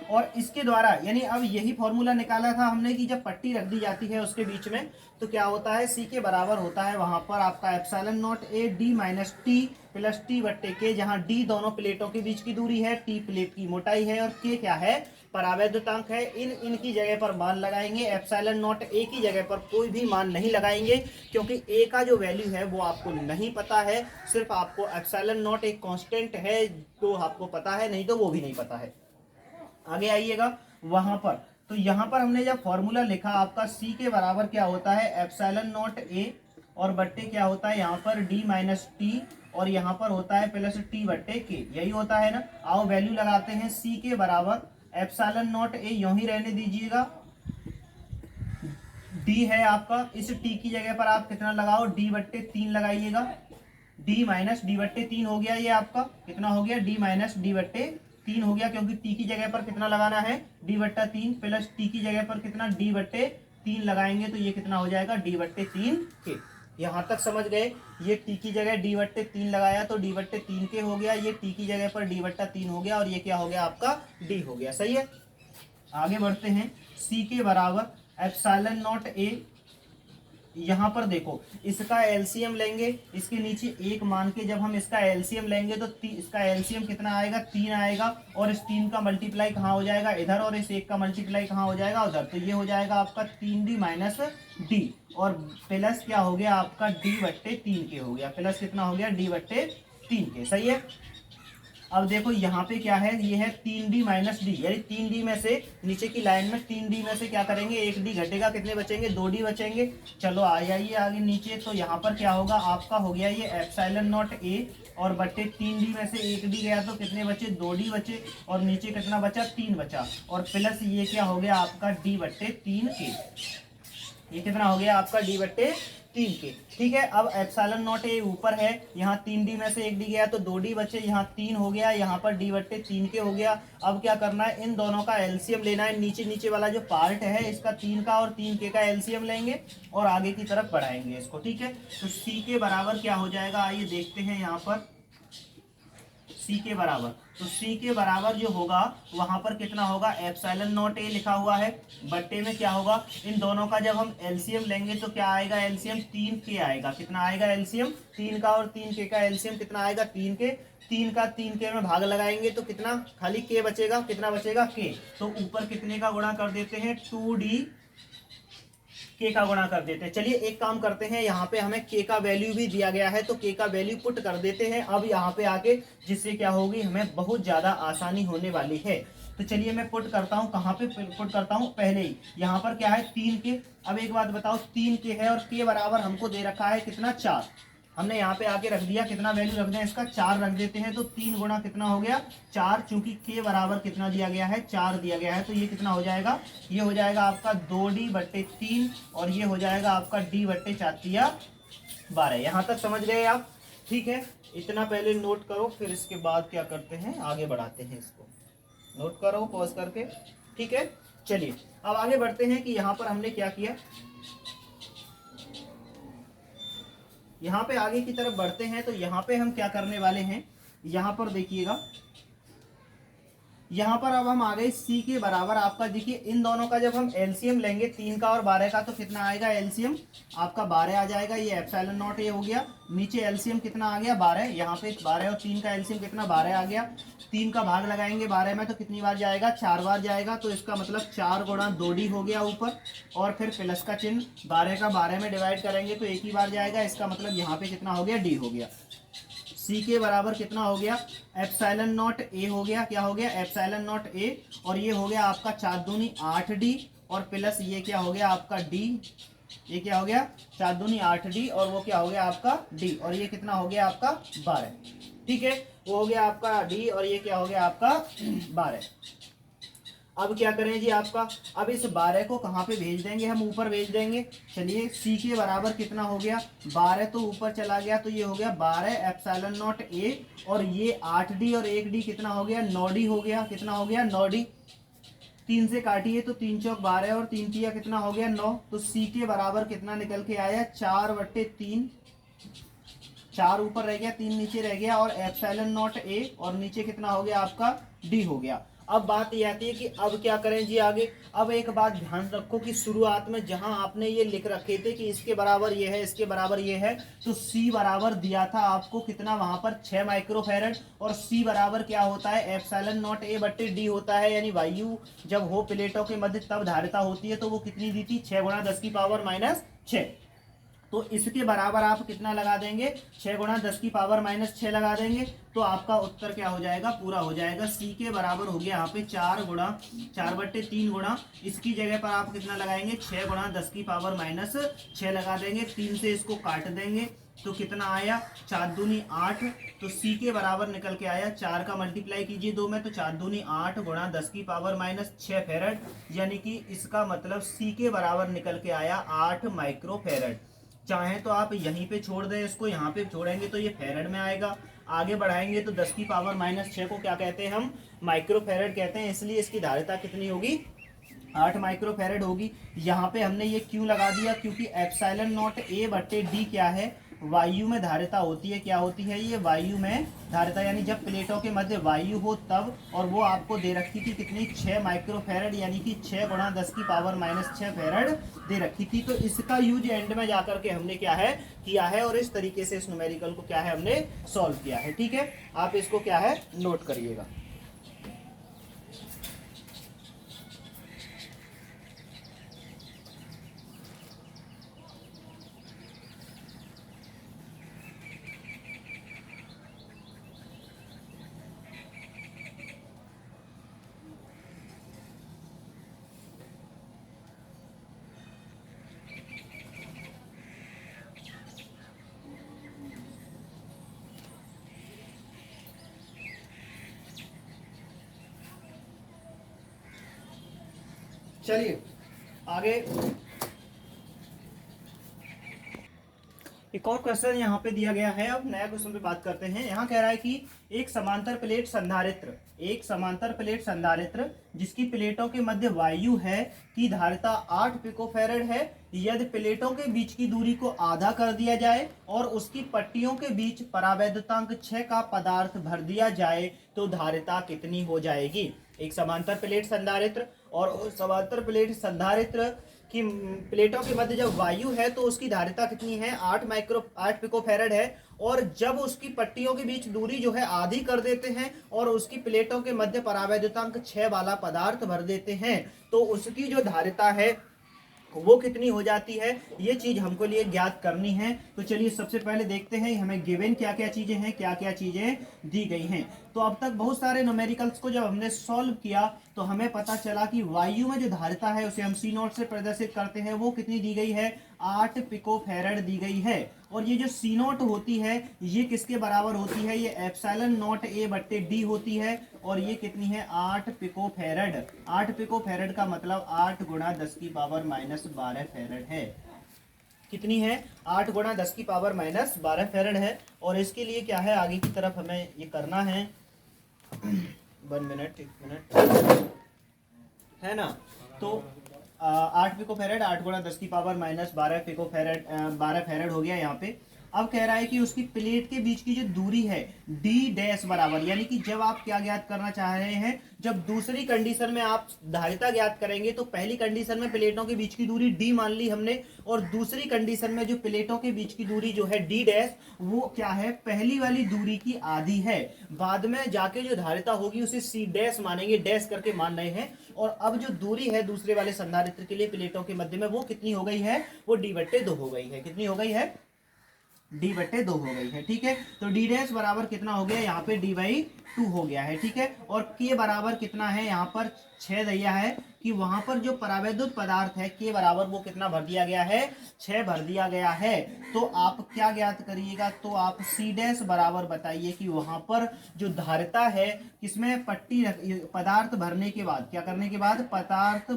और इसके द्वारा यानी अब यही फॉर्मूला निकाला था हमने कि जब पट्टी रख दी जाती है उसके बीच में तो क्या होता है, सी के बराबर होता है वहां पर आपका epsilon not a d-t plus t/k, जहां d दोनों प्लेटों के बीच की दूरी है, t प्लेट की मोटाई है, और k क्या है, परावैद्युतांक है। इनकी जगह पर मान लगाएंगे। एप्सिलॉन नॉट ए की जगह पर कोई भी मान नहीं लगाएंगे क्योंकि ए का जो वैल्यू है वो आपको नहीं पता है, सिर्फ आपको एप्सिलॉन नॉट एक कांस्टेंट है तो आपको पता है, नहीं तो वो भी नहीं पता है। आगे आइएगा वहां पर, तो यहां पर हमने जब फॉर्मूला लिखा आपका सी के बराबर क्या होता है, एप्सिलॉन नॉट ए, और बट्टे क्या होता है यहाँ पर d-t, और यहाँ पर होता है प्लस t/k, यही होता है ना। आओ वैल्यू लगाते हैं। सी के बराबर एप्सिलॉन नॉट ए यूं ही रहने दीजिएगा, डी है आपका, इस टी की जगह पर आप कितना लगाओ, डी बट्टे 3 लगाइएगा। डी माइनस डी बट्टे 3 हो गया, ये आपका कितना हो गया, डी माइनस डी बट्टे 3 हो गया, क्योंकि टी की जगह पर कितना लगाना है, डी बट्टा 3 प्लस टी की जगह पर कितना, डी बट्टे 3 लगाएंगे तो ये कितना हो जाएगा, डी बट्टे 3 के। यहाँ तक समझ गए। ये टी की जगह डी बट्टे 3 लगाया तो डी बट्टे 3 के हो गया, ये टी की जगह पर डी बट्टा 3 हो गया और ये क्या हो गया आपका, डी हो गया। सही है, आगे बढ़ते हैं। सी के बराबर एप्सिलॉन नॉट ए, यहाँ पर देखो इसका एलसीएम लेंगे, इसके नीचे एक मान के जब हम इसका एलसीएम लेंगे तो इसका एलसीएम कितना आएगा, 3 आएगा, और इस 3 का मल्टीप्लाई कहाँ हो जाएगा, इधर, और इस 1 का मल्टीप्लाई कहाँ हो जाएगा, उधर। तो ये हो जाएगा आपका 3d माइनस डी, और प्लस क्या हो गया आपका, डी बट्टे 3 के हो गया, प्लस कितना हो गया, डी बट्टे 3 के। सही है, अब देखो यहाँ पे क्या है, ये है 3d माइनस डी, यानी 3d में से नीचे की लाइन में 3d में से क्या करेंगे, 1d घटेगा, कितने बचेंगे, 2d बचेंगे। चलो आ जाइए आगे नीचे, तो यहाँ पर क्या होगा आपका, हो गया ये एप्सिलॉन नॉट ए, और बट्टे 3d में से 1d गया तो कितने बचे, 2d बचे, और नीचे कितना बचा, 3 बचा, और प्लस ये क्या हो गया आपका, d बट्टे 3 के। ये कितना हो गया आपका, डी बट्टे 3 के। ठीक है, अब एप्सिलॉन नॉट ए ऊपर है, यहाँ 3d में से 1d गया तो 2d बचे, यहाँ 3 हो गया, यहाँ पर डी बट्टे 3 के हो गया। अब क्या करना है, इन दोनों का एलसीएम लेना है, नीचे नीचे वाला जो पार्ट है इसका 3 का और 3 के का एलसीएम लेंगे और आगे की तरफ बढ़ाएंगे इसको। ठीक है, तो सी के बराबर क्या हो जाएगा, आइए देखते हैं यहाँ पर। सी के बराबर, तो सी के बराबर जो होगा वहां पर कितना होगा, एप्सिलॉन नॉट ए लिखा हुआ है, बट्टे में क्या होगा, इन दोनों का जब हम एलसीएम लेंगे तो क्या आएगा, एलसीएम 3 के आएगा, कितना आएगा एलसीएम, 3 का, और 3 के का एलसीएम कितना आएगा, 3 के। 3 का 3 के में भाग लगाएंगे तो कितना, खाली के बचेगा, कितना बचेगा, के। तो ऊपर कितने का गुणा कर देते हैं, 2d के का गुणा कर देते हैं। चलिए एक काम करते हैं, यहाँ पे हमें के का वैल्यू भी दिया गया है तो के का वैल्यू पुट कर देते हैं अब यहाँ पे आके, जिससे क्या होगी, हमें बहुत ज्यादा आसानी होने वाली है। तो चलिए मैं पुट करता हूँ, कहाँ पे पुट करता हूँ, पहले ही यहाँ पर क्या है, 3 के। अब एक बात बताओ, 3 के है और के बराबर हमको दे रखा है कितना, 4। हमने यहाँ पे आके रख दिया, कितना वैल्यू रख दें इसका, 4 रख देते हैं, तो 3 गुणा कितना हो गया, 4, चूंकि के बराबर कितना दिया गया है, 4 दिया गया है, तो ये कितना हो जाएगा, ये हो जाएगा आपका 2d बट्टे 3, और ये हो जाएगा आपका d बट्टे 4 12। यहाँ तक समझ गए आप। ठीक है, इतना पहले नोट करो, फिर इसके बाद क्या करते हैं, आगे बढ़ाते हैं इसको। नोट करो पॉज करके। ठीक है, चलिए अब आगे बढ़ते हैं कि यहाँ पर हमने क्या किया। यहाँ पे आगे की तरफ बढ़ते हैं तो यहाँ पे हम क्या करने वाले हैं, यहाँ पर देखिएगा, यहाँ पर अब हम आ गए सी के बराबर आपका। देखिए इन दोनों का जब हम एलसीएम लेंगे 3 का और 12 का तो कितना आएगा, एलसीएम आपका 12 आ जाएगा, ये एप्सिलॉन नॉट ये हो गया। नीचे एलसीएम कितना आ गया, 12, यहाँ पे 12 और 3 का एलसीएम कितना, 12 आ गया। 3 का भाग लगाएंगे 12 में तो कितनी बार जाएगा, 4 बार जाएगा, तो इसका मतलब 4 गुणा 2d हो गया ऊपर, और फिर प्लस का चिन्ह, 12 का 12 में डिवाइड करेंगे तो एक ही बार जाएगा, इसका मतलब यहाँ पे कितना हो गया, डी हो गया। सी के बराबर कितना हो गया, एप्सिलॉन नॉट ए हो गया, क्या हो गया, एप्सिलॉन नॉट ए, और ये हो गया आपका 4 दूनी 8d, और प्लस ये क्या हो गया आपका डी, ये क्या हो गया 4 दूनी 8d, और वो क्या हो गया आपका डी, और ये कितना हो गया आपका 12। ठीक है, वो हो गया आपका डी, और ये क्या हो गया आपका 12। अब क्या करें जी आपका, अब इस 12 को कहाँ पे भेज देंगे, हम ऊपर भेज देंगे। चलिए सी के बराबर कितना हो गया, 12 तो ऊपर चला गया, तो ये हो गया 12 एप्सिलॉन नॉट ए, और ये 8d और 1d कितना हो गया, 9d हो गया, कितना हो गया 9d। 3 से काटिए तो 3 चौक 12 और 3 तिया कितना हो गया 9। तो सी के बराबर कितना निकल के आया, 4/3, 4 ऊपर रह गया, 3 नीचे रह गया, और एप्सिलॉन नॉट ए, और नीचे कितना हो गया आपका डी हो गया। अब बात ये आती है कि अब क्या करें जी आगे। अब एक बात ध्यान रखो कि शुरुआत में जहां आपने ये लिख रखे थे कि इसके बराबर ये है, इसके बराबर ये है, तो C बराबर दिया था आपको कितना, वहां पर 6 माइक्रोफैरड, और C बराबर क्या होता है, एप्सिलॉन नॉट ए बट्टे डी होता है, यानी वायु जब हो प्लेटों के मध्य तब धारिता होती है, तो वो कितनी दी थी, 6 गुणा 10 की पावर माइनस 6। तो इसके बराबर आप कितना लगा देंगे, 6 गुणा 10 की पावर माइनस 6 लगा देंगे, तो आपका उत्तर क्या हो जाएगा, पूरा हो जाएगा। सी के बराबर हो गया यहाँ पे 4/3 गुणा, इसकी जगह पर आप कितना लगाएंगे, 6 गुणा 10 की पावर माइनस 6 लगा देंगे। 3 से इसको काट देंगे तो कितना आया, 4 दूनी 8, तो सी के बराबर निकल के आया 4 का मल्टीप्लाई कीजिए 2 में, तो 4 दूनी 8 गुणा 10 की पावर माइनस 6 फेरड, यानी कि इसका मतलब सी के बराबर निकल के आया 8 माइक्रो फेरड। चाहे तो आप यहीं पे छोड़ दें, इसको यहाँ पे छोड़ेंगे तो ये फेरड में आएगा, आगे बढ़ाएंगे तो 10 की पावर माइनस 6 को क्या कहते हैं हम, माइक्रो फेरड कहते हैं, इसलिए इसकी धारिता कितनी होगी, 8 माइक्रो फेरड होगी। यहाँ पे हमने ये क्यों लगा दिया, क्योंकि एप्सिलॉन नॉट ए बट्टे डी क्या है, वायु में धारिता होती है, क्या होती है ये, वायु में धारिता, यानी जब प्लेटों के मध्य वायु हो तब, और वो आपको दे रखी थी कितनी, 6 माइक्रो फेरड, यानी कि 6 गुणा 10 की पावर माइनस 6 फेरड दे रखी थी। तो इसका यूज एंड में जाकर के हमने क्या है किया है, और इस तरीके से इस न्यूमेरिकल को क्या है हमने सॉल्व किया है। ठीक है, आप इसको क्या है नोट करिएगा। चलिए आगे एक और क्वेश्चन यहाँ पे दिया गया है। अब नया क्वेश्चन पे बात करते हैं। यहाँ कह रहा है कि एक समांतर प्लेट संधारित्र जिसकी प्लेटों के मध्य वायु है की धारिता 8 पिकोफैरड है, यदि प्लेटों के बीच की दूरी को आधा कर दिया जाए और उसकी पट्टियों के बीच परावैद्युतांक 6 का पदार्थ भर दिया जाए तो धारिता कितनी हो जाएगी। एक समांतर प्लेट संधारित्र, और समांतर प्लेट संधारित्र कि प्लेटों के मध्य जब वायु है तो उसकी धारिता कितनी है, 8 पिकोफैरड है, और जब उसकी पट्टियों के बीच दूरी जो है आधी कर देते हैं और उसकी प्लेटों के मध्य परावैद्युतांक 6 वाला पदार्थ भर देते हैं तो उसकी जो धारिता है वो कितनी हो जाती है, ये चीज हमको लिए ज्ञात करनी है। तो चलिए सबसे पहले देखते हैं हमें गिवन क्या क्या चीजें हैं, क्या क्या चीजें दी गई हैं। तो अब तक बहुत सारे न्यूमेरिकल्स को जब हमने सॉल्व किया तो हमें पता चला कि वायु में जो धारिता है उसे हम सी नोट से प्रदर्शित करते हैं, वो कितनी दी गई है, 8 पिकोफैरड दी गई है। और ये जो सी नोट होती है ये किसके बराबर होती है, ये एप्सिलॉन नॉट ए बट्टे डी होती है, और ये कितनी है, 8 पिकोफैरड। 8 पिकोफैरड का मतलब 8 गुणा 10 की पावर माइनस 12 फैरड है। कितनी है, 8 गुणा 10 की पावर माइनस 12 फैरड है। और इसके लिए क्या है, आगे की तरफ हमें ये करना है 1 मिनट 1 मिनट है ना। तो 8 पिकोफैरड 8 गुणा 10 की पावर माइनस 12 पिकोफैरड 12 फैरड हो गया यहाँ पे। अब कह रहा है कि उसकी प्लेट के बीच की जो दूरी है डी डैश बराबर, यानी कि जब आप क्या ज्ञात करना चाह रहे हैं, जब दूसरी कंडीशन में आप धारिता ज्ञात करेंगे तो पहली कंडीशन में प्लेटों के बीच की दूरी डी मान ली हमने, और दूसरी कंडीशन में जो प्लेटों के बीच की दूरी जो है डी डैश वो क्या है, पहली वाली दूरी की आधी है। बाद में जाके जो धारिता होगी उसे सी डैश मानेंगे, डैश करके मान रहे हैं। और अब जो दूरी है दूसरे वाले संधारित्र के लिए प्लेटों के मध्य में वो कितनी हो गई है, वो डी बट्टे 2 हो गई है। कितनी हो गई है, डी बट्टे 2 हो गई है। ठीक है, तो डी डैश बराबर कितना हो गया, यहाँ पे डी बाई 2 हो गया है। ठीक है, और के बराबर कितना है, यहाँ पर 6 दिया है कि वहां पर जो परावैद्युत पदार्थ है के बराबर वो कितना भर दिया गया है, 6 भर दिया गया है। तो आप क्या ज्ञात करिएगा, तो आप सी डैश बराबर बताइए कि वहां पर जो धारिता है किसमें पट्टी पदार्थ भरने के बाद, क्या करने के बाद, पदार्थ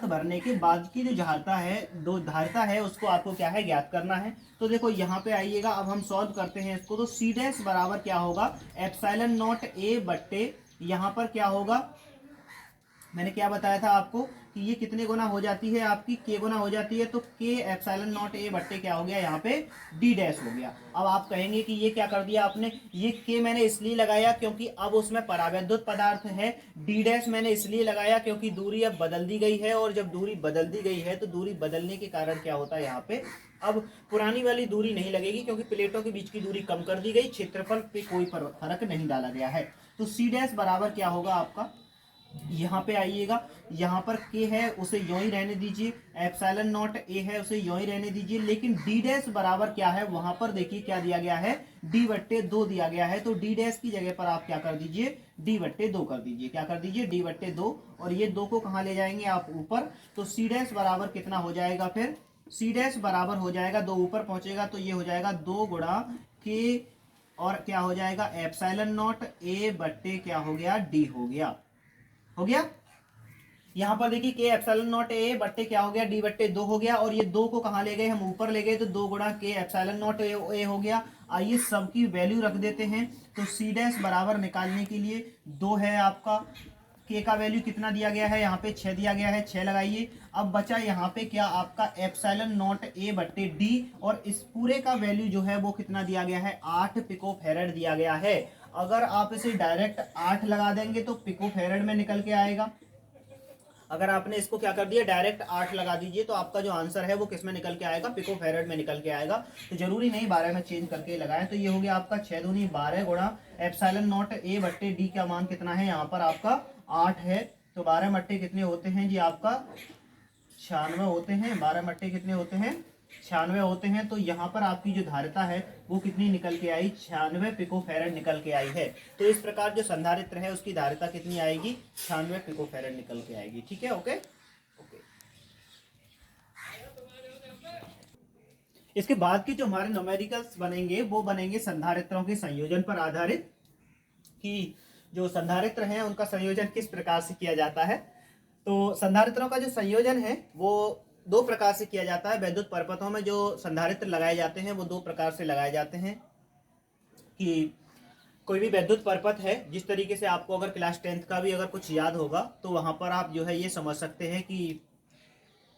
भरने के बाद की जो धारिता है उसको आपको क्या है ज्ञात करना है। तो देखो यहाँ पे आइएगा, अब हम सॉल्व करते हैं इसको। तो सी डैश बराबर क्या होगा, एप्सिलॉन नॉट ए बट्टे यहाँ पर क्या होगा, मैंने क्या बताया था आपको कि ये कितने गुना हो जाती है, आपकी के गुना हो जाती है। तो के एप्सिलॉन नॉट ए बट्टे क्या हो गया, यहाँ पे डी डैश हो गया। अब आप कहेंगे कि ये क्या कर दिया आपने, ये के मैंने इसलिए लगाया क्योंकि अब उसमें परावैद्युत पदार्थ है, डी डैश मैंने इसलिए लगाया क्योंकि दूरी अब बदल दी गई है, और जब दूरी बदल दी गई है तो दूरी बदलने के कारण क्या होता है, यहाँ पे अब पुरानी वाली दूरी नहीं लगेगी क्योंकि प्लेटों के बीच की दूरी कम कर दी गई, क्षेत्रफल पे कोई फर्क नहीं डाला गया है। तो सी डैश बराबर क्या होगा आपका, यहाँ पे आइएगा, यहाँ पर के है उसे यूं ही रहने दीजिए, एप्सिलॉन नॉट ए है उसे यूं ही रहने दीजिए, लेकिन डी डैश बराबर क्या है, वहां पर देखिए क्या दिया गया है, डी बट्टे 2 दिया गया है। तो डी डैश की जगह पर आप क्या कर दीजिए, डी बट्टे 2 कर दीजिए। क्या कर दीजिए, डी बट्टे 2, और ये 2 को कहाँ ले जाएंगे आप ऊपर। तो सी डैश बराबर कितना हो जाएगा फिर, सी डैश बराबर हो जाएगा, 2 ऊपर पहुंचेगा तो ये हो जाएगा 2 गुणा के, और क्या हो जाएगा एप्सिलॉन नॉट ए बट्टे क्या हो गया डी हो गया। हो गया। यहां पर देखिए के एप्सिलॉन नॉट ए बट्टे क्या हो गया डी बट्टे 2 हो गया, और ये 2 को कहां ले गए हम ऊपर ले गए, तो 2 गुणा के एप्सिलॉन नॉट ए हो गया। आइए सबकी वैल्यू रख देते हैं। तो सी डैश बराबर निकालने के लिए 2 है आपका, के का वैल्यू कितना दिया गया है यहाँ पे 6 दिया गया है, 6 लगाइए। अब बचा यहाँ पे क्या आपका एप्सिलॉन नॉट ए बट्टे डी, और इस पूरे का वैल्यू जो है वो कितना दिया गया है 8 पिको फेरेड दिया गया है। अगर आप इसे डायरेक्ट 8 लगा देंगे तो पिको फेरेड में निकल के आएगा। अगर आपने इसको क्या कर दिया डायरेक्ट 8 लगा दीजिए तो आपका जो आंसर है वो किस में निकल के आएगा पिको फेरेड में निकल के आएगा। तो जरूरी नहीं 12 में चेंज करके लगाएं। तो ये हो गया आपका 6 दूनी 12 गुणा एप्सिलॉन नॉट ए बट्टे डी का मान कितना है यहाँ पर आपका 8 है। तो 12 मट्टे कितने होते हैं जी आपका 96 होते हैं। 12 मट्टे कितने होते हैं 96 होते हैं। तो यहाँ पर आपकी जो धारिता है वो कितनी निकल के आई 96 पिको फेरेड निकल के आई है। तो इस प्रकार जो संधारित्र है उसकी धारिता कितनी आएगी 96 पिको फेरेड निकल के आएगी। ठीक है, ओके ओके। इसके बाद के जो हमारे न्यूमेरिकल्स बनेंगे वो बनेंगे संधारित्रों के संयोजन पर आधारित, कि जो संधारित्र हैं उनका संयोजन किस प्रकार से किया जाता है। तो संधारित्रों का जो संयोजन है वो 2 प्रकार से किया जाता है। वैद्युत परपथों में जो संधारित्र लगाए जाते हैं वो 2 प्रकार से लगाए जाते हैं, कि कोई भी वैद्युत परपथ है, जिस तरीके से आपको अगर क्लास 10th का भी अगर कुछ याद होगा तो वहां पर आप जो है ये समझ सकते हैं कि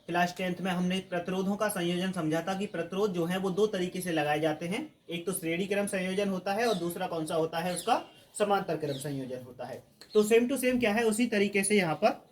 क्लास 10th में हमने प्रतिरोधों का संयोजन समझा था कि प्रतिरोध जो है वो 2 तरीके से लगाए जाते हैं। एक तो श्रेणी क्रम संयोजन होता है और दूसरा कौन सा होता है उसका समांतर क्रम संयोजन होता है। तो सेम टू सेम क्या है उसी तरीके से यहाँ पर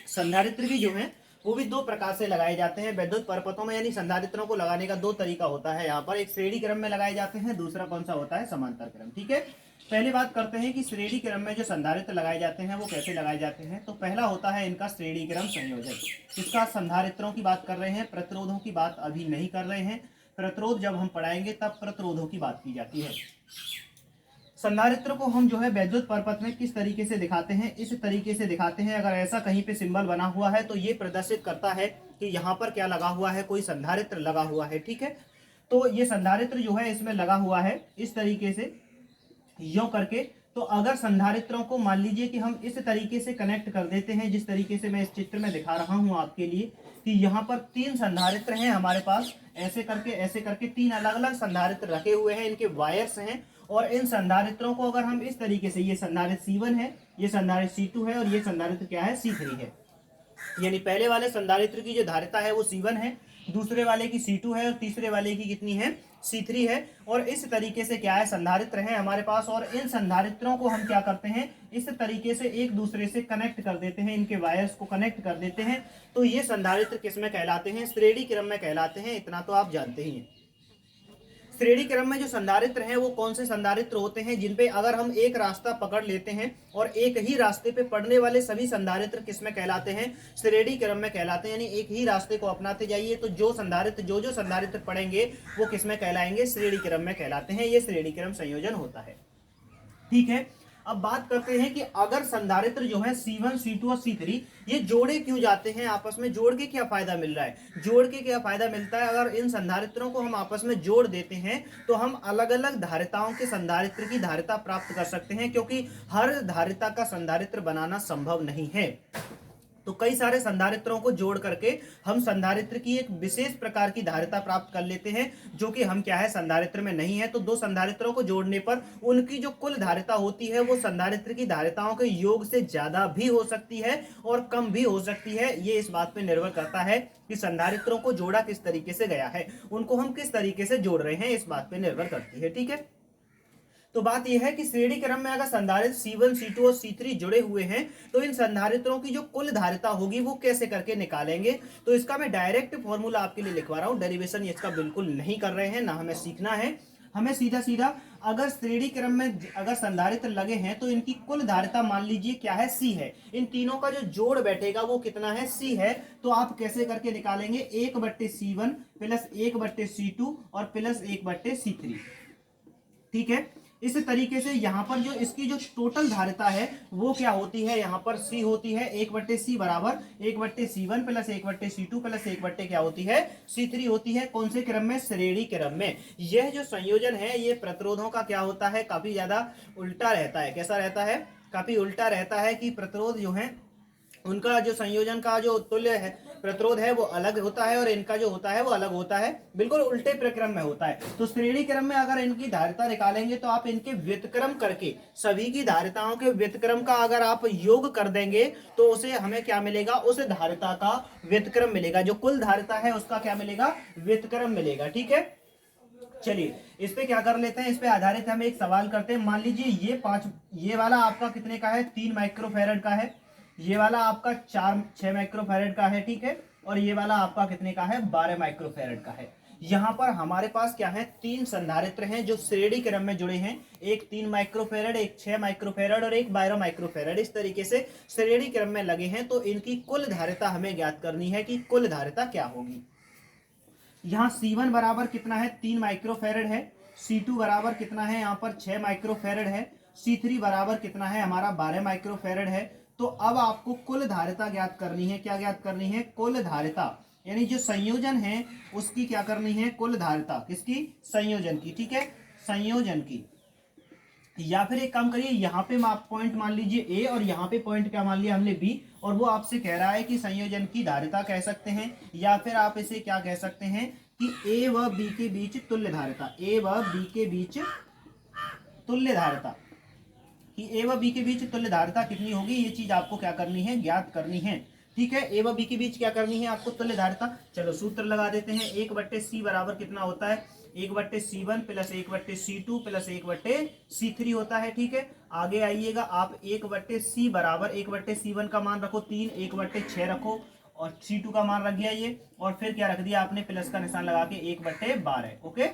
संधारित्र भी जो है वो भी 2 प्रकार से लगाए जाते हैं वैद्युत परपथों में। यानी संधारित्रों को लगाने का 2 तरीका होता है यहाँ पर, एक श्रेणी क्रम में लगाए जाते हैं, दूसरा कौन सा होता है समांतर क्रम। ठीक है, पहले बात करते हैं कि श्रेणी क्रम में जो संधारित्र लगाए जाते हैं वो कैसे लगाए जाते हैं। तो पहला होता है इनका श्रेणी क्रम संयोजन। इसका संधारित्रों की बात कर रहे हैं, प्रतिरोधों की बात अभी नहीं कर रहे हैं। प्रतिरोध जब हम पढ़ाएंगे तब प्रतिरोधों की बात की जाती है। संधारित्र को हम जो है वैद्युत परपथ में किस तरीके से दिखाते हैं, इस तरीके से दिखाते हैं। अगर ऐसा कहीं पे सिंबल बना हुआ है तो ये प्रदर्शित करता है कि यहाँ पर क्या लगा हुआ है, कोई संधारित्र लगा हुआ है। ठीक है, तो ये संधारित्र जो है इसमें लगा हुआ है इस तरीके से यों करके। तो अगर संधारित्रों को मान लीजिए कि हम इस तरीके से कनेक्ट कर देते हैं, जिस तरीके से मैं इस चित्र में दिखा रहा हूं आपके लिए, कि यहाँ पर 3 संधारित्र हैं हमारे पास, ऐसे करके 3 अलग अलग संधारित्र रखे हुए हैं, इनके वायर्स हैं। और इन संधारित्रों को अगर हम इस तरीके से, ये संधारित्र C1 है, ये संधारित्र C2 है और ये संधारित्र क्या है C3 है। यानी पहले वाले संधारित्र की जो धारिता है वो C1 है, दूसरे वाले की C2 है और तीसरे वाले की कितनी है C3 है। और इस तरीके से क्या है संधारित्र है हमारे पास, और इन संधारित्रों को हम क्या करते हैं इस तरीके से एक दूसरे से कनेक्ट कर देते हैं, इनके वायर्स को कनेक्ट कर देते हैं। तो ये संधारित्र किस में कहलाते हैं, श्रेणी क्रम में कहलाते हैं। इतना तो आप जानते ही हैं। श्रेणी क्रम में जो संधारित्र हैं वो कौन से संधारित्र होते हैं, जिनपे अगर हम एक रास्ता पकड़ लेते हैं और एक ही रास्ते पे पड़ने वाले सभी संधारित्र किस में कहलाते हैं, श्रेणी क्रम में कहलाते हैं। यानी एक ही रास्ते को अपनाते जाइए तो जो संधारित्र पड़ेंगे वो किस में कहलाएंगे, श्रेणी क्रम में कहलाते हैं। ये श्रेणी क्रम संयोजन होता है। ठीक है, अब बात करते हैं कि अगर संधारित्र जो है C1, C2 और C3 ये जोड़े क्यों जाते हैं आपस में, जोड़ के क्या फायदा मिल रहा है। जोड़ के क्या फायदा मिलता है, अगर इन संधारित्रों को हम आपस में जोड़ देते हैं तो हम अलग अलग धारिताओं के संधारित्र की धारिता प्राप्त कर सकते हैं, क्योंकि हर धारिता का संधारित्र बनाना संभव नहीं है। तो कई सारे संधारित्रों को जोड़ करके हम संधारित्र की एक विशेष प्रकार की धारिता प्राप्त कर लेते हैं, जो कि हम क्या है संधारित्र में नहीं है। तो 2 संधारित्रों को जोड़ने पर उनकी जो कुल धारिता होती है वो संधारित्र की धारिताओं के योग से ज्यादा भी हो सकती है और कम भी हो सकती है। ये इस बात पर निर्भर करता है कि संधारित्रों को जोड़ा किस तरीके से गया है, उनको हम किस तरीके से जोड़ रहे हैं, इस बात पर निर्भर करती है। ठीक है, तो बात यह है कि श्रेणी क्रम में अगर संधारित्र C1, C2 और C3 जुड़े हुए हैं तो इन संधारित्रों की जो कुल धारिता होगी वो कैसे करके निकालेंगे। तो इसका मैं डायरेक्ट फॉर्मूला आपके लिए लिखवा रहा हूं, डेरिवेशन इसका बिल्कुल नहीं कर रहे हैं, ना हमें सीखना है। हमें सीधा सीधा अगर श्रेणी क्रम में अगर संधारित्र लगे हैं तो इनकी कुल धारिता मान लीजिए क्या है C है, इन तीनों का जो जोड़ बैठेगा वो कितना है C है। तो आप कैसे करके निकालेंगे, 1/C1 प्लस 1/C2 और प्लस 1/C3। ठीक है, इस तरीके से यहाँ पर जो इसकी जो टोटल धारिता है वो क्या होती है, यहाँ पर C होती है 1/C बराबर 1/C1 प्लस 1/C2 प्लस 1/ क्या होती है C3 होती है। कौन से क्रम में, श्रेणी क्रम में। यह जो संयोजन है ये प्रतिरोधों का क्या होता है, काफी ज्यादा उल्टा रहता है। कैसा रहता है, काफी उल्टा रहता है कि प्रतिरोध जो है उनका जो संयोजन का जो तुल्य है प्रतिरोध है वो अलग होता है और इनका जो होता है वो अलग होता है, बिल्कुल उल्टे प्रक्रम में होता है। तो श्रेणी क्रम में अगर इनकी धारिता निकालेंगे तो आप इनके व्युत्क्रम करके सभी की धारिताओं के व्युत्क्रम का अगर आप योग कर देंगे तो उसे हमें क्या मिलेगा, उस धारिता का व्युत्क्रम मिलेगा। जो कुल धारिता है उसका क्या मिलेगा, व्युत्क्रम मिलेगा। ठीक है, चलिए इस पे क्या कर लेते हैं, इस पे आधारित हम एक सवाल करते हैं। मान लीजिए ये वाला आपका कितने का है, 3 माइक्रोफैरड का है। ये वाला आपका 6 माइक्रोफैरड का है। ठीक है, और ये वाला आपका कितने का है, 12 माइक्रोफैरड का है। यहाँ पर हमारे पास क्या है, 3 संधारित्र हैं जो श्रेणी क्रम में जुड़े हैं। एक 3 माइक्रोफैरड, एक 6 माइक्रोफैरड और एक 12 माइक्रोफैरड, इस तरीके से श्रेणी क्रम में लगे हैं। तो इनकी कुल धारिता हमें ज्ञात करनी है कि कुल धारिता क्या होगी। यहाँ C1 बराबर कितना है, 3 माइक्रोफैरड है। C2 बराबर कितना है, यहाँ पर 6 माइक्रोफैरड है। C3 बराबर कितना है, हमारा 12 माइक्रोफैरड है। तो अब आपको कुल धारिता ज्ञात करनी है। क्या ज्ञात करनी है, कुल धारिता, यानी जो संयोजन है उसकी क्या करनी है, कुल धारिता किसकी, संयोजन की। ठीक है, संयोजन की। या फिर एक काम करिए, यहाँ पे पॉइंट मान लीजिए ए और यहाँ पे पॉइंट क्या मान लिया हमने बी, और वो आपसे कह रहा है कि संयोजन की धारिता कह सकते हैं, या फिर आप इसे क्या कह सकते हैं कि ए व बी के बीच तुल्य धारिता, ए व बी के बीच तुल्य धारिता, कि ए व बी के बीच तुल्य धारिता कितनी होगी, ये चीज आपको क्या करनी है, ज्ञात करनी है। ठीक है, ए व बी के बीच क्या करनी है आपको, तुल्य धारिता। चलो सूत्र लगा देते हैं। 1/C बराबर कितना होता है, 1/C1 plus 1/C2 plus 1/C3 होता है। ठीक है, आगे आइएगा आप 1/C बराबर 1/C1 का मान रखो 3, 1/6 रखो और C2 का मान रख दिया ये, और फिर क्या रख दिया आपने, प्लस का निशान लगा के 1/12। ओके,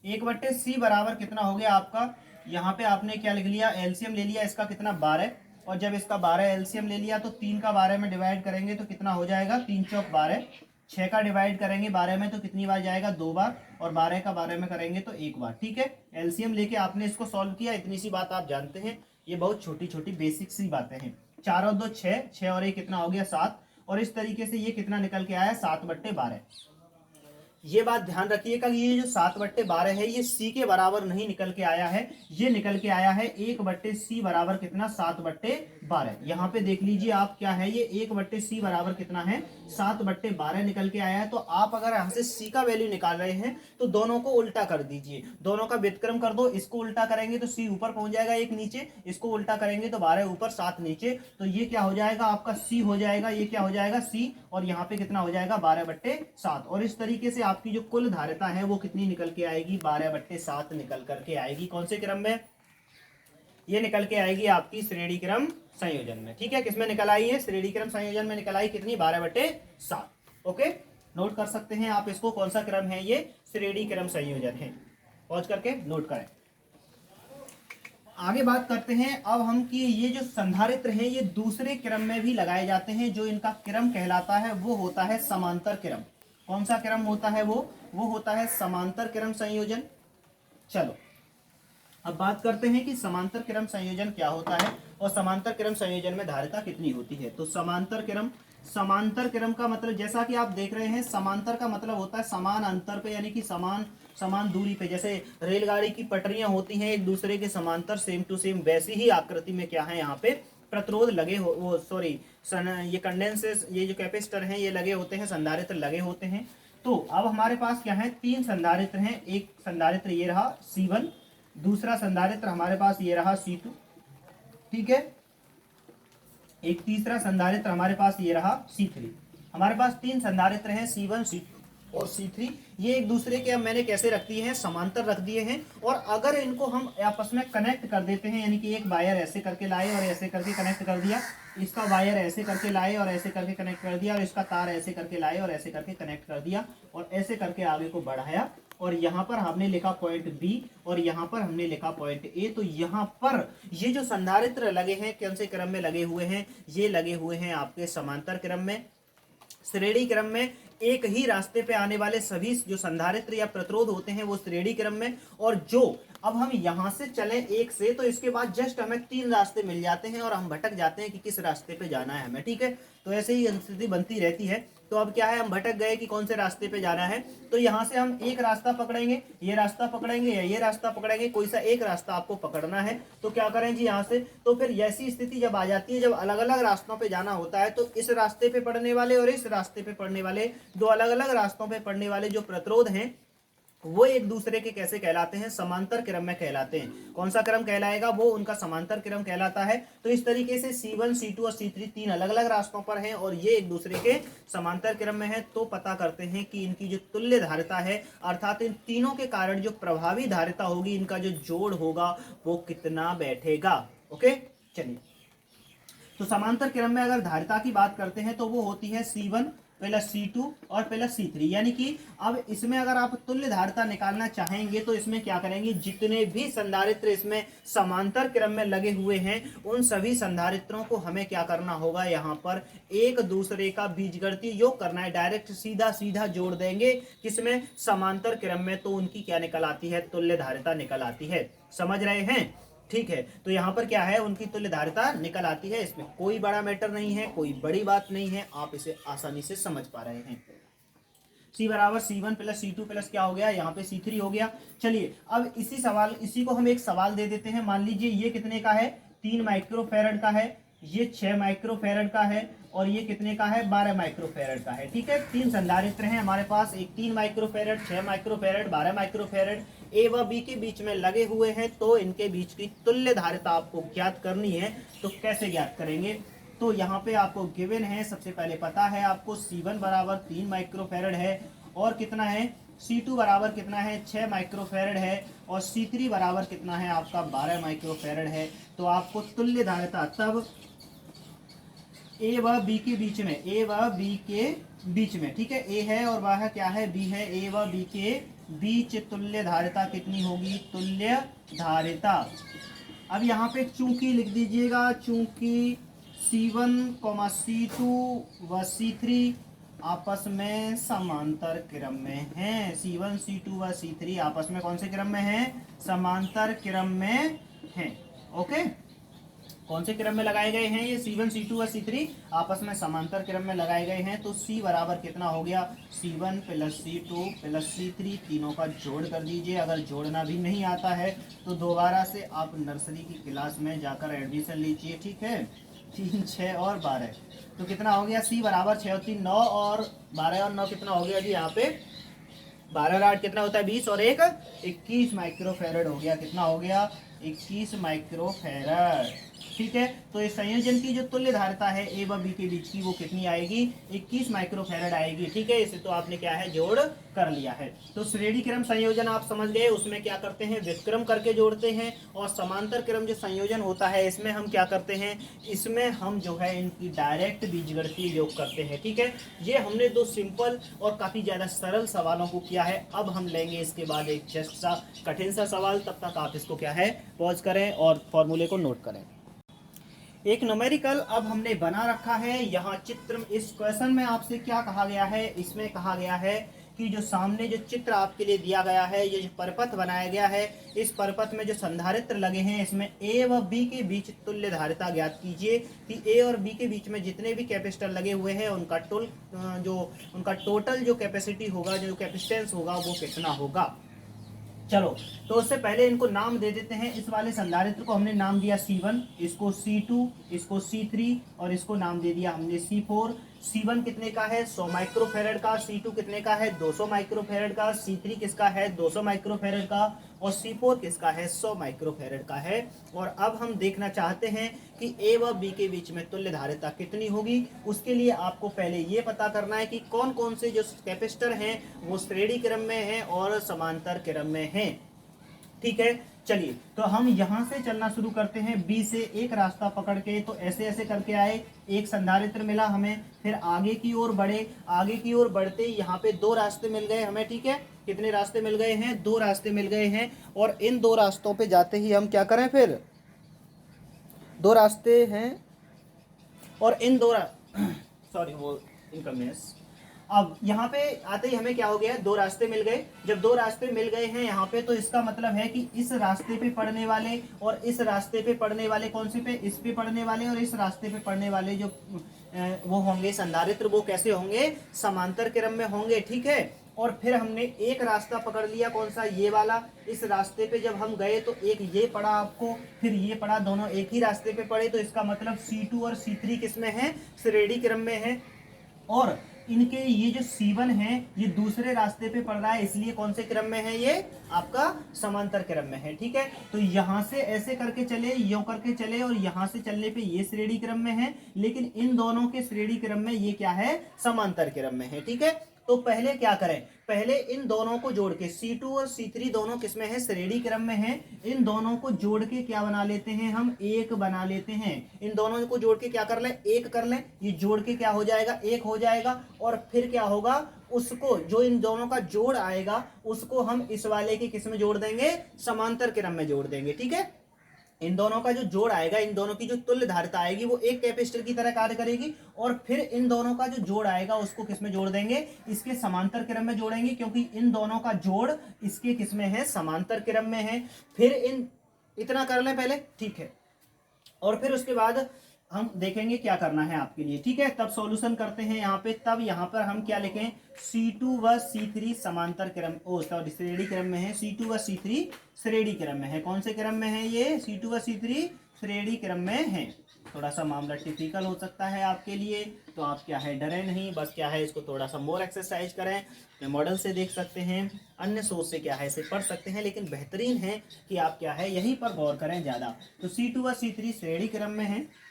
1/C बराबर कितना हो गया आपका, यहाँ पे आपने क्या लिख लिया, एलसीएम ले लिया इसका कितना, 12। और जब इसका 12 एलसीएम ले लिया तो 3 का 12 में डिवाइड करेंगे तो कितना हो जाएगा, 3 चौक 12। 6 का डिवाइड करेंगे 12 में तो कितनी बार जाएगा, 2 बार। और 12 का 12 में करेंगे तो 1 बार। ठीक है, एलसीएम लेके आपने इसको सॉल्व किया। इतनी सी बात आप जानते हैं, ये बहुत छोटी छोटी बेसिक सी बातें हैं। 4 और 2 6, 6 और 1 कितना हो गया, 7। और इस तरीके से ये कितना निकल के आया, 7/12। ये बात ध्यान रखिएगा कि ये जो 7/12 है ये C के बराबर नहीं निकल के आया है, ये निकल के आया है 1/C बराबर कितना, 7/12। यहाँ पे देख लीजिए आप क्या है, ये 1/C बराबर कितना है, 7/12 निकल के आया है। तो आप अगर यहाँ से C का वैल्यू निकाल रहे हैं तो दोनों को उल्टा कर दीजिए, दोनों का व्युत्क्रम कर दो। इसको उल्टा करेंगे तो C ऊपर पहुंच जाएगा 1 नीचे, इसको उल्टा करेंगे तो 12 ऊपर 7 नीचे। तो ये क्या हो जाएगा आपका C हो जाएगा, ये क्या हो जाएगा C, और यहाँ पे कितना हो जाएगा, 12/7। और इस तरीके से आपकी जो कुल धारिता है वो कितनी निकल के आएगी, 12/7 निकल करके आएगी। कौन से क्रम में, ये निकल के आएगी आपकी श्रेणी क्रम संयोजन में। ठीक है, किसमें निकल आई है, श्रेणी क्रम संयोजन में निकल आई कितनी, 12/7। ओके, नोट कर सकते हैं आप इसको, कौन सा क्रम है, ये श्रेणी क्रम संयोजन है। पॉज करके नोट करें। आगे बात करते हैं अब हम कि ये जो संधारित्र हैं ये दूसरे क्रम में भी लगाए जाते हैं। जो इनका क्रम कहलाता है वो होता है समांतर क्रम। कौन सा क्रम होता है, वो होता है समांतर क्रम संयोजन। चलो अब बात करते हैं कि समांतर क्रम संयोजन क्या होता है और समांतर क्रम संयोजन में धारिता कितनी होती है। तो समांतर क्रम का मतलब, जैसा कि आप देख रहे हैं, समांतर का मतलब होता है समान अंतर पे, यानी कि समान दूरी पे। जैसे रेलगाड़ी की पटरियां होती हैं एक दूसरे के समांतर, सेम टू सेम, वैसी ही आकृति में क्या है, यहाँ पे प्रतिरोध लगे हो, वो सॉरी ये कंडेंसेस, ये जो कैपेसिटर हैं ये लगे होते हैं, संधारित्र लगे होते हैं। तो अब हमारे पास क्या है, 3 संधारित्र हैं। एक संधारित्र ये रहा C1, दूसरा संधारित्र हमारे पास ये रहा C2। ठीक है, एक तीसरा संधारित्र हमारे पास ये रहा C3। हमारे पास 3 संधारित्र हैं, C1, C2 और C3। ये एक दूसरे के मैंने कैसे रख दिए हैं, समांतर रख दिए हैं। और अगर इनको हम आपस में कनेक्ट कर देते हैं, यानी कि एक वायर ऐसे करके लाए और ऐसे करके कनेक्ट कर दिया, इसका वायर ऐसे करके लाए और ऐसे करके कनेक्ट कर दिया, और इसका तार ऐसे करके लाए और ऐसे करके कनेक्ट कर दिया, और ऐसे करके आगे को बढ़ाया, और यहाँ पर हमने लिखा पॉइंट B और यहाँ पर हमने लिखा पॉइंट A। तो यहाँ पर ये जो संधारित्र लगे हैं कौन से क्रम में लगे हुए हैं, ये लगे हुए हैं आपके समांतर क्रम में। श्रेणी क्रम में एक ही रास्ते पे आने वाले सभी जो संधारित्र या प्रतिरोध होते हैं वो श्रेणी क्रम में, और जो अब हम यहाँ से चले एक से, तो इसके बाद जस्ट हमें 3 रास्ते मिल जाते हैं और हम भटक जाते हैं कि किस रास्ते पे जाना है हमें, ठीक है। तो ऐसे ही स्थिति बनती रहती है। तो अब क्या है, हम भटक गए कि कौन से रास्ते पे जाना है। तो यहाँ से हम एक रास्ता पकड़ेंगे, ये रास्ता पकड़ेंगे या ये रास्ता पकड़ेंगे, कोई सा एक रास्ता आपको पकड़ना है। तो क्या करें जी यहाँ से, तो फिर ऐसी स्थिति जब आ जाती है, जब अलग अलग रास्तों पे जाना होता है, तो इस रास्ते पे पड़ने वाले और इस रास्ते पे पड़ने वाले, दो अलग अलग रास्तों पे पड़ने वाले जो प्रतिरोध हैं, वो एक दूसरे के कैसे कहलाते हैं, समांतर क्रम में कहलाते हैं। कौन सा क्रम कहलाएगा, वो उनका समांतर क्रम कहलाता है। तो इस तरीके से C1, C2 और C3 तीन अलग अलग रास्तों पर हैं और ये एक दूसरे के समांतर क्रम में है। तो पता करते हैं कि इनकी जो तुल्य धारिता है, अर्थात इन तीनों के कारण जो प्रभावी धारिता होगी, इनका जो जोड़ होगा वो कितना बैठेगा। ओके, चलिए। तो समांतर क्रम में अगर धारिता की बात करते हैं तो वो होती है C1 प्लस C2 और प्लस C3। यानी कि अब इसमें अगर आप तुल्य धारिता निकालना चाहेंगे तो इसमें क्या करेंगे, जितने भी संधारित्र इसमें समांतर क्रम में लगे हुए हैं, उन सभी संधारित्रों को हमें क्या करना होगा, यहाँ पर एक दूसरे का बीजगणितीय योग करना है। डायरेक्ट सीधा सीधा जोड़ देंगे किसमें, समांतर क्रम में, तो उनकी क्या निकल आती है, तुल्य धारिता निकल आती है। समझ रहे हैं, ठीक है। तो यहाँ पर क्या है, उनकी तुल्य धारिता निकल आती है। इसमें कोई बड़ा मैटर नहीं है, कोई बड़ी बात नहीं है, आप इसे आसानी से समझ पा रहे हैं। C बराबर C1 प्लस C2 प्लस क्या हो गया, यहाँ पे C3 हो गया। चलिए अब इसी को हम एक सवाल दे देते हैं। मान लीजिए ये कितने का है, 3 माइक्रोफैरड का है, ये 6 माइक्रोफैरड का है और ये कितने का है, 12 माइक्रोफैरड का है, ठीक है। 3 संधारित्र हैं हमारे पास, एक 3 माइक्रोफैरड, 6 माइक्रोफैरड, 12 माइक्रोफैरड, ए व बी के बीच में लगे हुए हैं। तो इनके बीच की तुल्य धारिता आपको ज्ञात करनी है। तो कैसे ज्ञात करेंगे, तो यहाँ पे आपको गिवन है, सबसे पहले पता है आपको C1 बराबर 3 माइक्रोफैरड है और कितना है, C2 बराबर कितना है, 6 माइक्रोफैरड है और C3 बराबर कितना है आपका, 12 माइक्रोफैरड है। तो आपको तुल्य धारिता तब ए व बी के बीच में, ए व बी के बीच में, ठीक है, ए है और वह क्या है, बी है, ए व बी के बीच तुल्य धारिता कितनी होगी, तुल्य धारिता। अब यहाँ पे चूंकि लिख दीजिएगा, चूंकि C1, C2 व C3 आपस में समांतर क्रम में हैं। C1, C2 व C3 आपस में कौन से क्रम में हैं, समांतर क्रम में हैं। ओके, कौन से क्रम में लगाए गए हैं, ये C1, C2 और C3 आपस में समांतर क्रम में लगाए गए हैं। तो C बराबर कितना हो गया, C1 plus C2 plus C3, तीनों का जोड़ कर दीजिए। अगर जोड़ना भी नहीं आता है तो दोबारा से आप नर्सरी की क्लास में जाकर एडमिशन लीजिए, ठीक है। 3, 6 और 12, तो कितना हो गया, C बराबर 6 और 3 9 और 12 और 9 कितना हो गया जी, यहाँ पे 12 और 8 कितना होता है, 20 और 1 21 माइक्रोफैरड हो गया। कितना हो गया, 21 माइक्रोफैरड, ठीक है। तो इस संयोजन की जो तुल्य धारिता है ए व बी के बीच की, वो कितनी आएगी, 21 माइक्रोफैरड आएगी, ठीक है। इसे तो आपने क्या है, जोड़ कर लिया है। तो श्रेणी क्रम संयोजन आप समझ गए, उसमें क्या करते हैं, व्युत्क्रम करके जोड़ते हैं। और समांतर क्रम जो संयोजन होता है, इसमें हम क्या करते हैं, इसमें हम जो है इनकी डायरेक्ट बीजगणितीय योग करते हैं, ठीक है। ये हमने 2 सिंपल और काफी ज्यादा सरल सवालों को किया है। अब हम लेंगे इसके बाद एक जस्ट सा कठिन सा सवाल। तब तक आप इसको क्या है, पॉज करें और फॉर्मूले को नोट करें। एक न्यूमेरिकल अब हमने बना रखा है। यहाँ चित्र, इस क्वेश्चन में आपसे क्या कहा गया है, इसमें कहा गया है कि जो सामने जो चित्र आपके लिए दिया गया है, ये जो परपथ बनाया गया है, इस परपथ में जो संधारित्र लगे हैं, इसमें ए व बी के बीच तुल्य धारिता ज्ञात कीजिए कि ए और बी के बीच में जितने भी कैपेसिटर लगे हुए हैं, उनका टोटल जो कैपेसिटी होगा, जो कैपेसिटेंस होगा, वो कितना होगा। चलो, तो उससे पहले इनको नाम दे देते हैं। इस वाले संधारित्र को हमने नाम दिया C1, इसको C2, इसको C3 और इसको नाम दे दिया हमने C4। C1 कितने का है, 100 माइक्रोफैरड का, C2 कितने का है, 200 माइक्रोफैरड का, C3 किसका है, 200 माइक्रोफैरड का और C4 किसका है, 100 माइक्रोफैरड का है। और अब हम देखना चाहते हैं कि A व B के बीच में तुल्य धारिता कितनी होगी। उसके लिए आपको पहले ये पता करना है कि कौन कौन से जो कैपेसिटर हैं वो श्रेणी क्रम में हैं और समांतर क्रम में हैं, ठीक है। चलिए, तो हम यहां से चलना शुरू करते हैं, बी से एक रास्ता पकड़ के। तो ऐसे ऐसे करके आए, एक संधारित्र मिला हमें, फिर आगे की ओर बढ़े, आगे की ओर बढ़ते यहाँ पे 2 रास्ते मिल गए हमें, ठीक है। कितने रास्ते मिल गए हैं, 2 रास्ते मिल गए हैं। और इन 2 रास्तों पे जाते ही हम क्या करें, फिर 2 रास्ते हैं और इन 2 सॉरी वो इनकमिस। अब यहाँ पे आते ही हमें क्या हो गया, दो रास्ते मिल गए। जब दो रास्ते मिल गए हैं यहाँ पे, तो इसका मतलब है कि इस रास्ते पे पड़ने वाले और इस रास्ते पे पड़ने वाले, कौन से पे, इस पे पड़ने वाले और इस रास्ते पे पड़ने वाले जो वो होंगे संधारित्र, वो कैसे होंगे, समांतर क्रम में होंगे। ठीक है। और फिर हमने एक रास्ता पकड़ लिया, कौन सा, ये वाला। इस रास्ते पे जब हम गए तो एक ये पड़ा आपको, फिर ये पड़ा, दोनों एक ही रास्ते पे पड़े, तो इसका मतलब C2 और C3 किसमें है, श्रेणी क्रम में है। और इनके ये जो C1 है ये दूसरे रास्ते पे पड़ रहा है, इसलिए कौन से क्रम में है, ये आपका समांतर क्रम में है। ठीक है। तो यहां से ऐसे करके चले, यूं करके चले, और यहां से चलने पे ये श्रेणी क्रम में है, लेकिन इन दोनों के श्रेणी क्रम में ये क्या है, समांतर क्रम में है। ठीक है। तो पहले क्या करें, पहले इन दोनों को जोड़ के, C2 और C3 दोनों किसमें है, श्रेणी क्रम में है। इन दोनों को जोड़ के क्या बना लेते हैं, हम एक बना लेते हैं। इन दोनों को जोड़ के क्या कर लें, एक कर लें। ये जोड़ के क्या हो जाएगा, एक हो जाएगा। और फिर क्या होगा, उसको, जो इन दोनों का जोड़ आएगा, उसको हम इस वाले के किस में जोड़ देंगे, समांतर क्रम में जोड़ देंगे। ठीक है। इन दोनों का जो जोड़ आएगा, इन दोनों की जो तुल्य धारिता आएगी, वो एक कैपेसिटर की तरह कार्य करेगी। और फिर इन दोनों का जो जोड़ आएगा, उसको किसमें जोड़ देंगे, इसके समांतर क्रम में जोड़ेंगे, क्योंकि इन दोनों का जोड़ इसके किसमें है, समांतर क्रम में है। फिर इन, इतना कर लें पहले। ठीक है। और फिर उसके बाद हम देखेंगे क्या करना है आपके लिए। ठीक है। तब सॉल्यूशन करते हैं यहाँ पे। तब यहाँ पर हम क्या लिखें, C2 व C3 समांतर क्रम, सॉरी श्रेणी क्रम में है। C2 व C3 श्रेणी क्रम में है। कौन से क्रम में है ये, C2 व C3 श्रेणी क्रम में है। थोड़ा सा मामला टिपिकल हो सकता है आपके लिए, तो आप क्या है, डरे नहीं, बस क्या है, इसको थोड़ा सा मोर एक्सरसाइज करें। अपने मॉडल से देख सकते हैं, अन्य सोर्स से क्या है, इसे पढ़ सकते हैं, लेकिन बेहतरीन है कि आप क्या है, यहीं पर गौर करें ज़्यादा। तो C2 व C3 श्रेणी क्रम में है।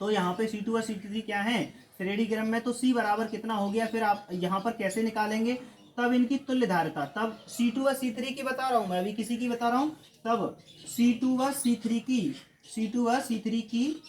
तो यहाँ पे C2 और C3 क्या है, श्रेणी क्रम में। तो C बराबर कितना हो गया, फिर आप यहाँ पर कैसे निकालेंगे, तब इनकी तुल्य धारिता, तब C2 व C3 की बता रहा हूँ मैं, अभी किसी की बता रहा हूँ, तब C2 व C3 की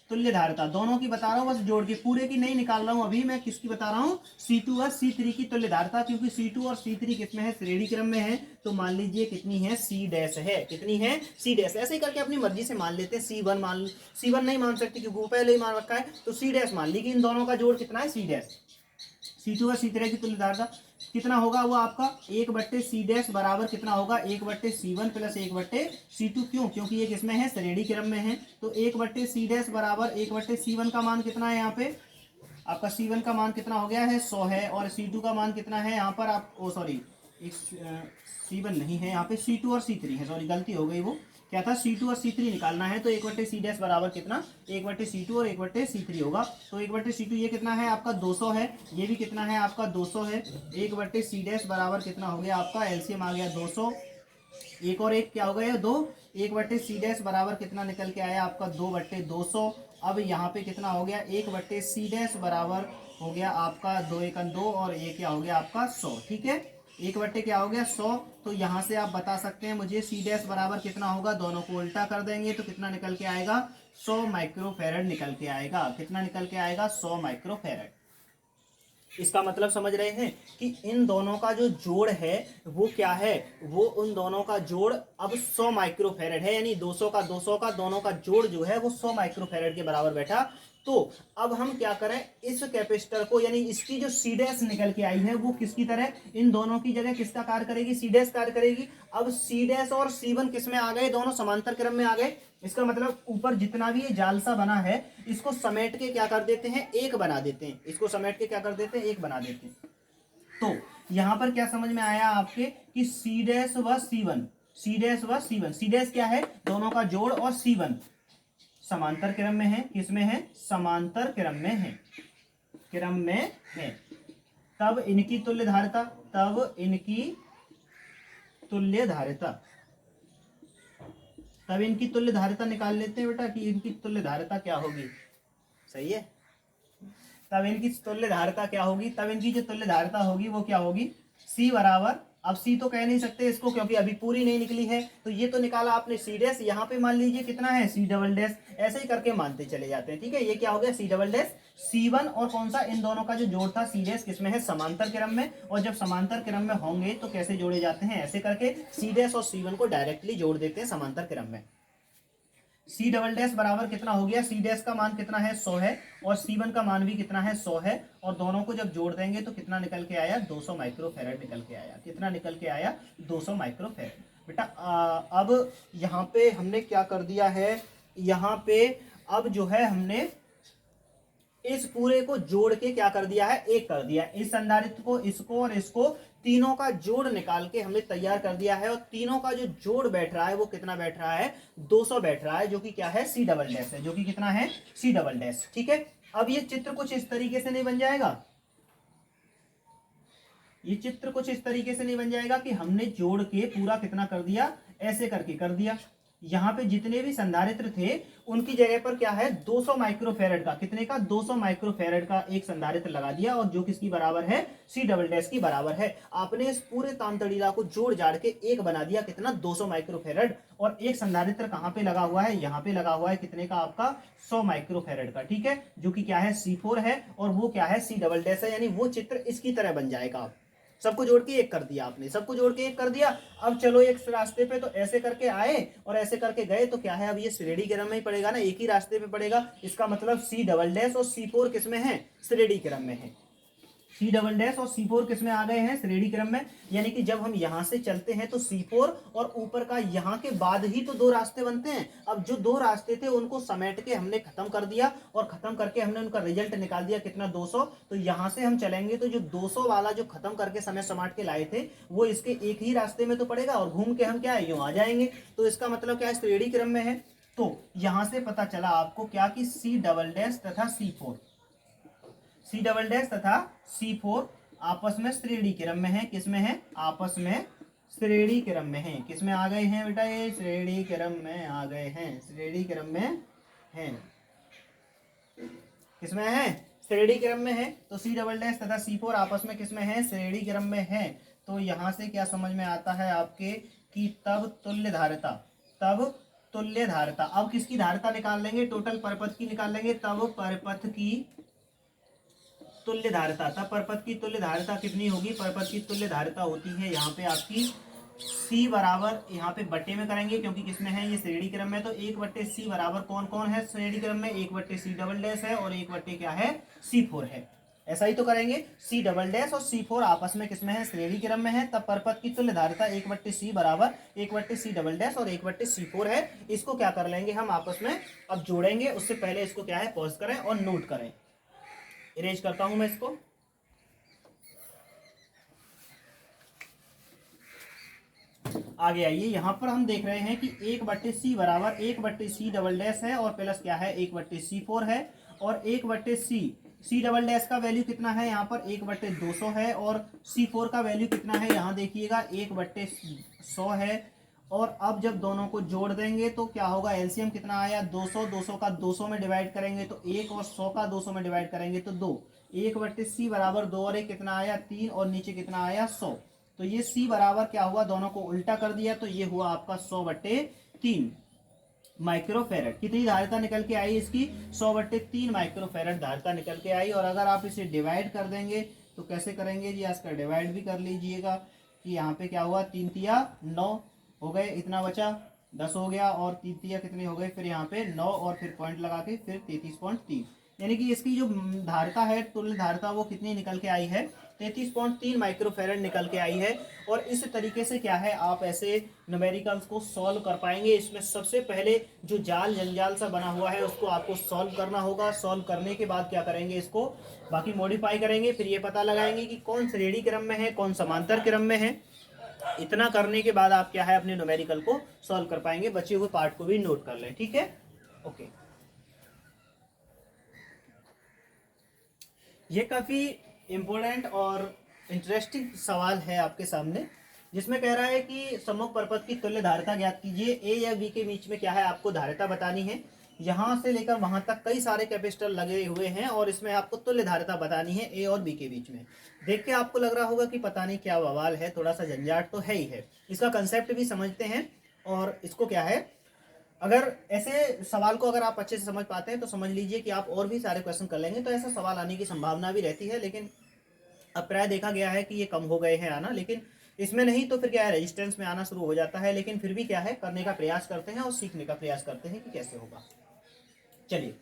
तुल्य धारिता, दोनों की बता रहा हूँ, बस जोड़ के, पूरे की नहीं निकाल रहा हूँ अभी मैं, किसकी बता रहा हूँ, C2 व C3 की तुल्य धारिता। क्योंकि C2 और C3 किसमें है, श्रेणी क्रम में है। तो मान लीजिए कितनी है, C डैश है, कितनी है, C डैश। ऐसे ही करके अपनी मर्जी से मान लेते हैं। C1 मान, C1 नहीं मान सकते क्योंकि वो पहले ही मान रखा है, तो C डैश मान ली कि इन दोनों का जोड़ कितना है, C डैश। C2 व C3 की तुल्य धारिता कितना होगा, वो आपका 1/C डैश बराबर कितना होगा, 1/C1 प्लस 1/C2। क्यों, क्योंकि ये किसमें है, श्रेणी क्रम में है। तो 1/C डैश बराबर 1/C1 का मान कितना है, यहाँ पे आपका C1 का मान कितना हो गया है, 100 है। और C2 का मान कितना है, यहाँ पर आप, सॉरी, C1 नहीं है यहाँ पे, C2 और C3 है, सॉरी गलती हो गई। वो क्या था, C2 और C3 निकालना है। तो 1/C डैश बराबर कितना, 1/C2 और 1/C3 होगा। तो 1/C2 ये कितना है आपका, 200 है। ये भी कितना है आपका, 200 है। 1/C डैश बराबर कितना हो गया आपका, एलसीएम आ गया 200, एक और एक क्या हो गया, 2। 1/C डैश बराबर कितना निकल के आया आपका, 2/200। अब यहाँ पे कितना हो गया, 1/C डैश बराबर हो गया आपका 2 × 2 और ये क्या हो गया आपका 100। ठीक है। 1/ क्या हो गया, 100। तो यहाँ से आप बता सकते हैं मुझे C डैश बराबर कितना होगा, दोनों को उल्टा कर देंगे तो कितना निकल के आएगा, 100 माइक्रोफैरड निकल के आएगा। कितना निकल के आएगा, 100 माइक्रोफैरड। इसका मतलब समझ रहे हैं कि इन दोनों का जो जोड़ है वो क्या है, वो उन दोनों का जोड़ अब 100 माइक्रोफैरड है, यानी 200 का दोनों का जोड़ जो है वो 100 माइक्रोफैरड के बराबर बैठा। तो अब हम क्या करें, इस कैपेसिटर को, यानी इसकी जो C डैश निकल के आई है वो किसकी तरह, इन दोनों की जगह किसका कार्य करेगी, C डैश कार्य करेगी। अब C डैश और C1 किस में आ गए, दोनों समांतर क्रम में आ गए। इसका मतलब ऊपर जितना भी ये जालसा बना है, इसको समेट के क्या कर देते हैं, एक बना देते हैं। इसको समेट के क्या कर देते हैं, एक बना देते हैं। तो यहां पर क्या समझ में आया आपके कि C डैश व C1, C डैश व C1, C डैश क्या है, दोनों का जोड़, और C1 समांतर क्रम में है। किसमें है, समांतर क्रम में है, क्रम में है। तब इनकी तुल्य धारिता, तब इनकी तुल्य धारिता, तब इनकी तुल्य धारिता निकाल लेते हैं बेटा कि इनकी तुल्य धारिता क्या होगी। सही है। तब इनकी तुल्य धारिता क्या होगी, तब इनकी जो तुल्य धारिता होगी वो क्या होगी, C बराबर, अब C तो कह नहीं सकते इसको क्योंकि अभी पूरी नहीं निकली है, तो ये तो निकाला आपने C डैश, यहाँ पे मान लीजिए कितना है, C डबल डैश। ऐसे ही करके मानते चले जाते हैं। ठीक है। ये क्या हो गया, C डबल डैश, C1 और कौन सा, इन दोनों का जो जोड़ था C डैश किसमें है, समांतर क्रम में। और जब समांतर क्रम में होंगे तो कैसे जोड़े जाते हैं, ऐसे करके C डैश और C1 को डायरेक्टली जोड़ देते हैं समांतर क्रम में। सी डबल डैश बराबर कितना हो गया, सी डैश का मान कितना है 100 है और C1 का मान भी कितना है 100 है, और दोनों को जब जोड़ देंगे तो कितना निकल के आया 200 माइक्रोफेरेड निकल के आया। कितना निकल के आया 200 माइक्रोफेरेड। बेटा अब यहाँ पे हमने क्या कर दिया है, यहाँ पे अब जो है हमने इस पूरे को जोड़ के क्या कर दिया है, एक कर दिया। इस संधारित्र को, इसको और इसको, तीनों का जोड़ निकाल के हमने तैयार कर दिया है, और तीनों का जो जोड़ बैठ रहा है वो कितना बैठ रहा है 200 बैठ रहा है, जो कि क्या है सी डबल डैश है, जो कि कितना है सी डबल डैश। ठीक है, अब ये चित्र कुछ इस तरीके से नहीं बन जाएगा, ये चित्र कुछ इस तरीके से नहीं बन जाएगा कि हमने जोड़ के पूरा कितना कर दिया, ऐसे करके कर दिया। यहाँ पे जितने भी संधारित्र थे उनकी जगह पर क्या है 200 माइक्रोफेरेड का, कितने का 200 माइक्रोफेरेड का एक संधारित्र लगा दिया, और जो किसकी बराबर है सी डबल डैश की बराबर है। आपने इस पूरे तामतड़ीला को जोड़ जाड़ के एक बना दिया, कितना 200 माइक्रोफेरेड, और एक संधारित्र कहाँ पे लगा हुआ है, यहाँ पे लगा हुआ है, कितने का आपका 100 माइक्रोफेरेड का। ठीक है, जो कि क्या है C4 है, और वो क्या है सी डबल डैश है, यानी वो चित्र इसकी तरह बन जाएगा। सबको जोड़ के एक कर दिया आपने, सबको जोड़ के एक कर दिया। अब चलो एक रास्ते पे तो ऐसे करके आए और ऐसे करके गए, तो क्या है अब ये श्रेणी क्रम में ही पड़ेगा ना, एक ही रास्ते पे पड़ेगा। इसका मतलब सी डबल डैश और C4 किस में है, श्रेणी क्रम में है। सी डबल डैश और C4 किस में आ गए हैं, श्रेणी क्रम में। यानी कि जब हम यहां से चलते हैं तो C4 और ऊपर का यहां के बाद ही तो दो रास्ते बनते हैं। अब जो दो रास्ते थे उनको समेट के हमने खत्म कर दिया, और खत्म करके हमने उनका रिजल्ट निकाल दिया कितना 200। तो यहां से हम चलेंगे तो जो 200 वाला जो खत्म करके समय समाट के लाए थे वो इसके एक ही रास्ते में तो पड़ेगा, और घूम के हम क्या है यूं आ जाएंगे। तो इसका मतलब क्या है, श्रेणी क्रम में है। तो यहां से पता चला आपको क्या कि सी डबल डैश तथा C4, सी डबल डैश तथा C4 आपस में श्रेणी क्रम में है। किस में है, आपस में श्रेणी क्रम में है। किस में आ गए हैं बेटा, ये श्रेणी क्रम में आ गए हैं, श्रेणी क्रम में है। किस में है, श्रेणी क्रम में है। तो सी डबल डैश तथा C4 आपस में किस में है, श्रेणी क्रम में है। तो यहां से क्या समझ में आता है आपके कि तब तुल्य धारिता, तब तुल्य धारिता। अब किसकी धारिता निकाल लेंगे, टोटल परपथ की निकाल लेंगे। तब परपथ की तुल्य धारिता, तब परपथ की तुल्य धारिता कितनी होगी, परपथ की तुल्य धारिता होती है यहाँ पे आपकी C बराबर, यहाँ पे बट्टे में करेंगे क्योंकि किसमें है ये श्रेणी क्रम में। तो 1/C बराबर कौन कौन है श्रेणी क्रम में, 1/C डबल डैश है और 1/ क्या है C4 है। ऐसा ही तो करेंगे, C डबल डैश और C4 आपस में किसमें है, श्रेणी क्रम में है। तब परपथ की तुल्य धारिता 1/C बराबर 1/C डबल डैश और 1/C4 है। इसको क्या कर लेंगे हम आपस में अब जोड़ेंगे। उससे पहले इसको क्या है पॉज करें और नोट करें। इरेज करता हूं मैं इसको। आगे आइए, यहां पर हम देख रहे हैं कि 1/C बराबर 1/C डबल डैश है और प्लस क्या है 1/C4 है, और 1/C सी डबल डैश का वैल्यू कितना है यहाँ पर 1/200 है, और C4 का वैल्यू कितना है यहाँ देखिएगा 1/100 है। और अब जब दोनों को जोड़ देंगे तो क्या होगा, एलसीएम कितना आया 200, 200 का 200 में डिवाइड करेंगे तो 1, और 100 का 200 में डिवाइड करेंगे तो 2। 1/C बराबर 2 और 1 कितना आया 3, और नीचे कितना आया 100। तो ये C बराबर क्या हुआ, दोनों को उल्टा कर दिया तो ये हुआ आपका 100/3 माइक्रोफेरेड। कितनी धारिता निकल के आई इसकी, 100/3 माइक्रोफेरेड धारिता निकल के आई। और अगर आप इसे डिवाइड कर देंगे तो कैसे करेंगे जी, इसका डिवाइड भी कर लीजिएगा कि यहाँ पे क्या हुआ 3 तिया 9 हो गए, इतना बचा 10 हो गया, और 3 तिया कितने हो गए, फिर यहाँ पे 9 और फिर पॉइंट लगा के फिर 33.3। यानी कि इसकी जो धारिता है तुल्य धारिता वो कितनी निकल के आई है 33.3 माइक्रोफेरेड निकल के आई है। और इस तरीके से क्या है आप ऐसे न्यूमेरिकल्स को सॉल्व कर पाएंगे। इसमें सबसे पहले जो जाल जंजाल सा बना हुआ है उसको आपको सॉल्व करना होगा। सॉल्व करने के बाद क्या करेंगे, इसको बाकी मॉडिफाई करेंगे, फिर ये पता लगाएंगे कि कौन श्रेणी क्रम में है कौन समांतर क्रम में है। इतना करने के बाद आप क्या है अपने न्यूमेरिकल को सॉल्व कर पाएंगे। बचे हुए पार्ट को भी नोट कर लें, ठीक है। ओके, ये काफी इंपॉर्टेंट और इंटरेस्टिंग सवाल है आपके सामने, जिसमें कह रहा है कि सम्मुख परपथ की तुल्य धारिता ज्ञात कीजिए। ए या बी के बीच में क्या है आपको धारिता बतानी है। यहां से लेकर वहां तक कई सारे कैपेसिटर लगे हुए हैं और इसमें आपको तुल्य धारिता बतानी है ए और बी के बीच में। देख के आपको लग रहा होगा कि पता नहीं क्या बवाल है, थोड़ा सा झंझाट तो है ही है। इसका कंसेप्ट भी समझते हैं और इसको क्या है, अगर ऐसे सवाल को अगर आप अच्छे से समझ पाते हैं तो समझ लीजिए कि आप और भी सारे क्वेश्चन कर लेंगे, तो ऐसा सवाल आने की संभावना भी रहती है। लेकिन अब प्राय देखा गया है कि ये कम हो गए हैं आना, लेकिन इसमें नहीं तो फिर क्या है, रेजिस्टेंस में आना शुरू हो जाता है, लेकिन फिर भी क्या है, करने का प्रयास करते हैं और सीखने का प्रयास करते हैं कि कैसे होगा। चलिए,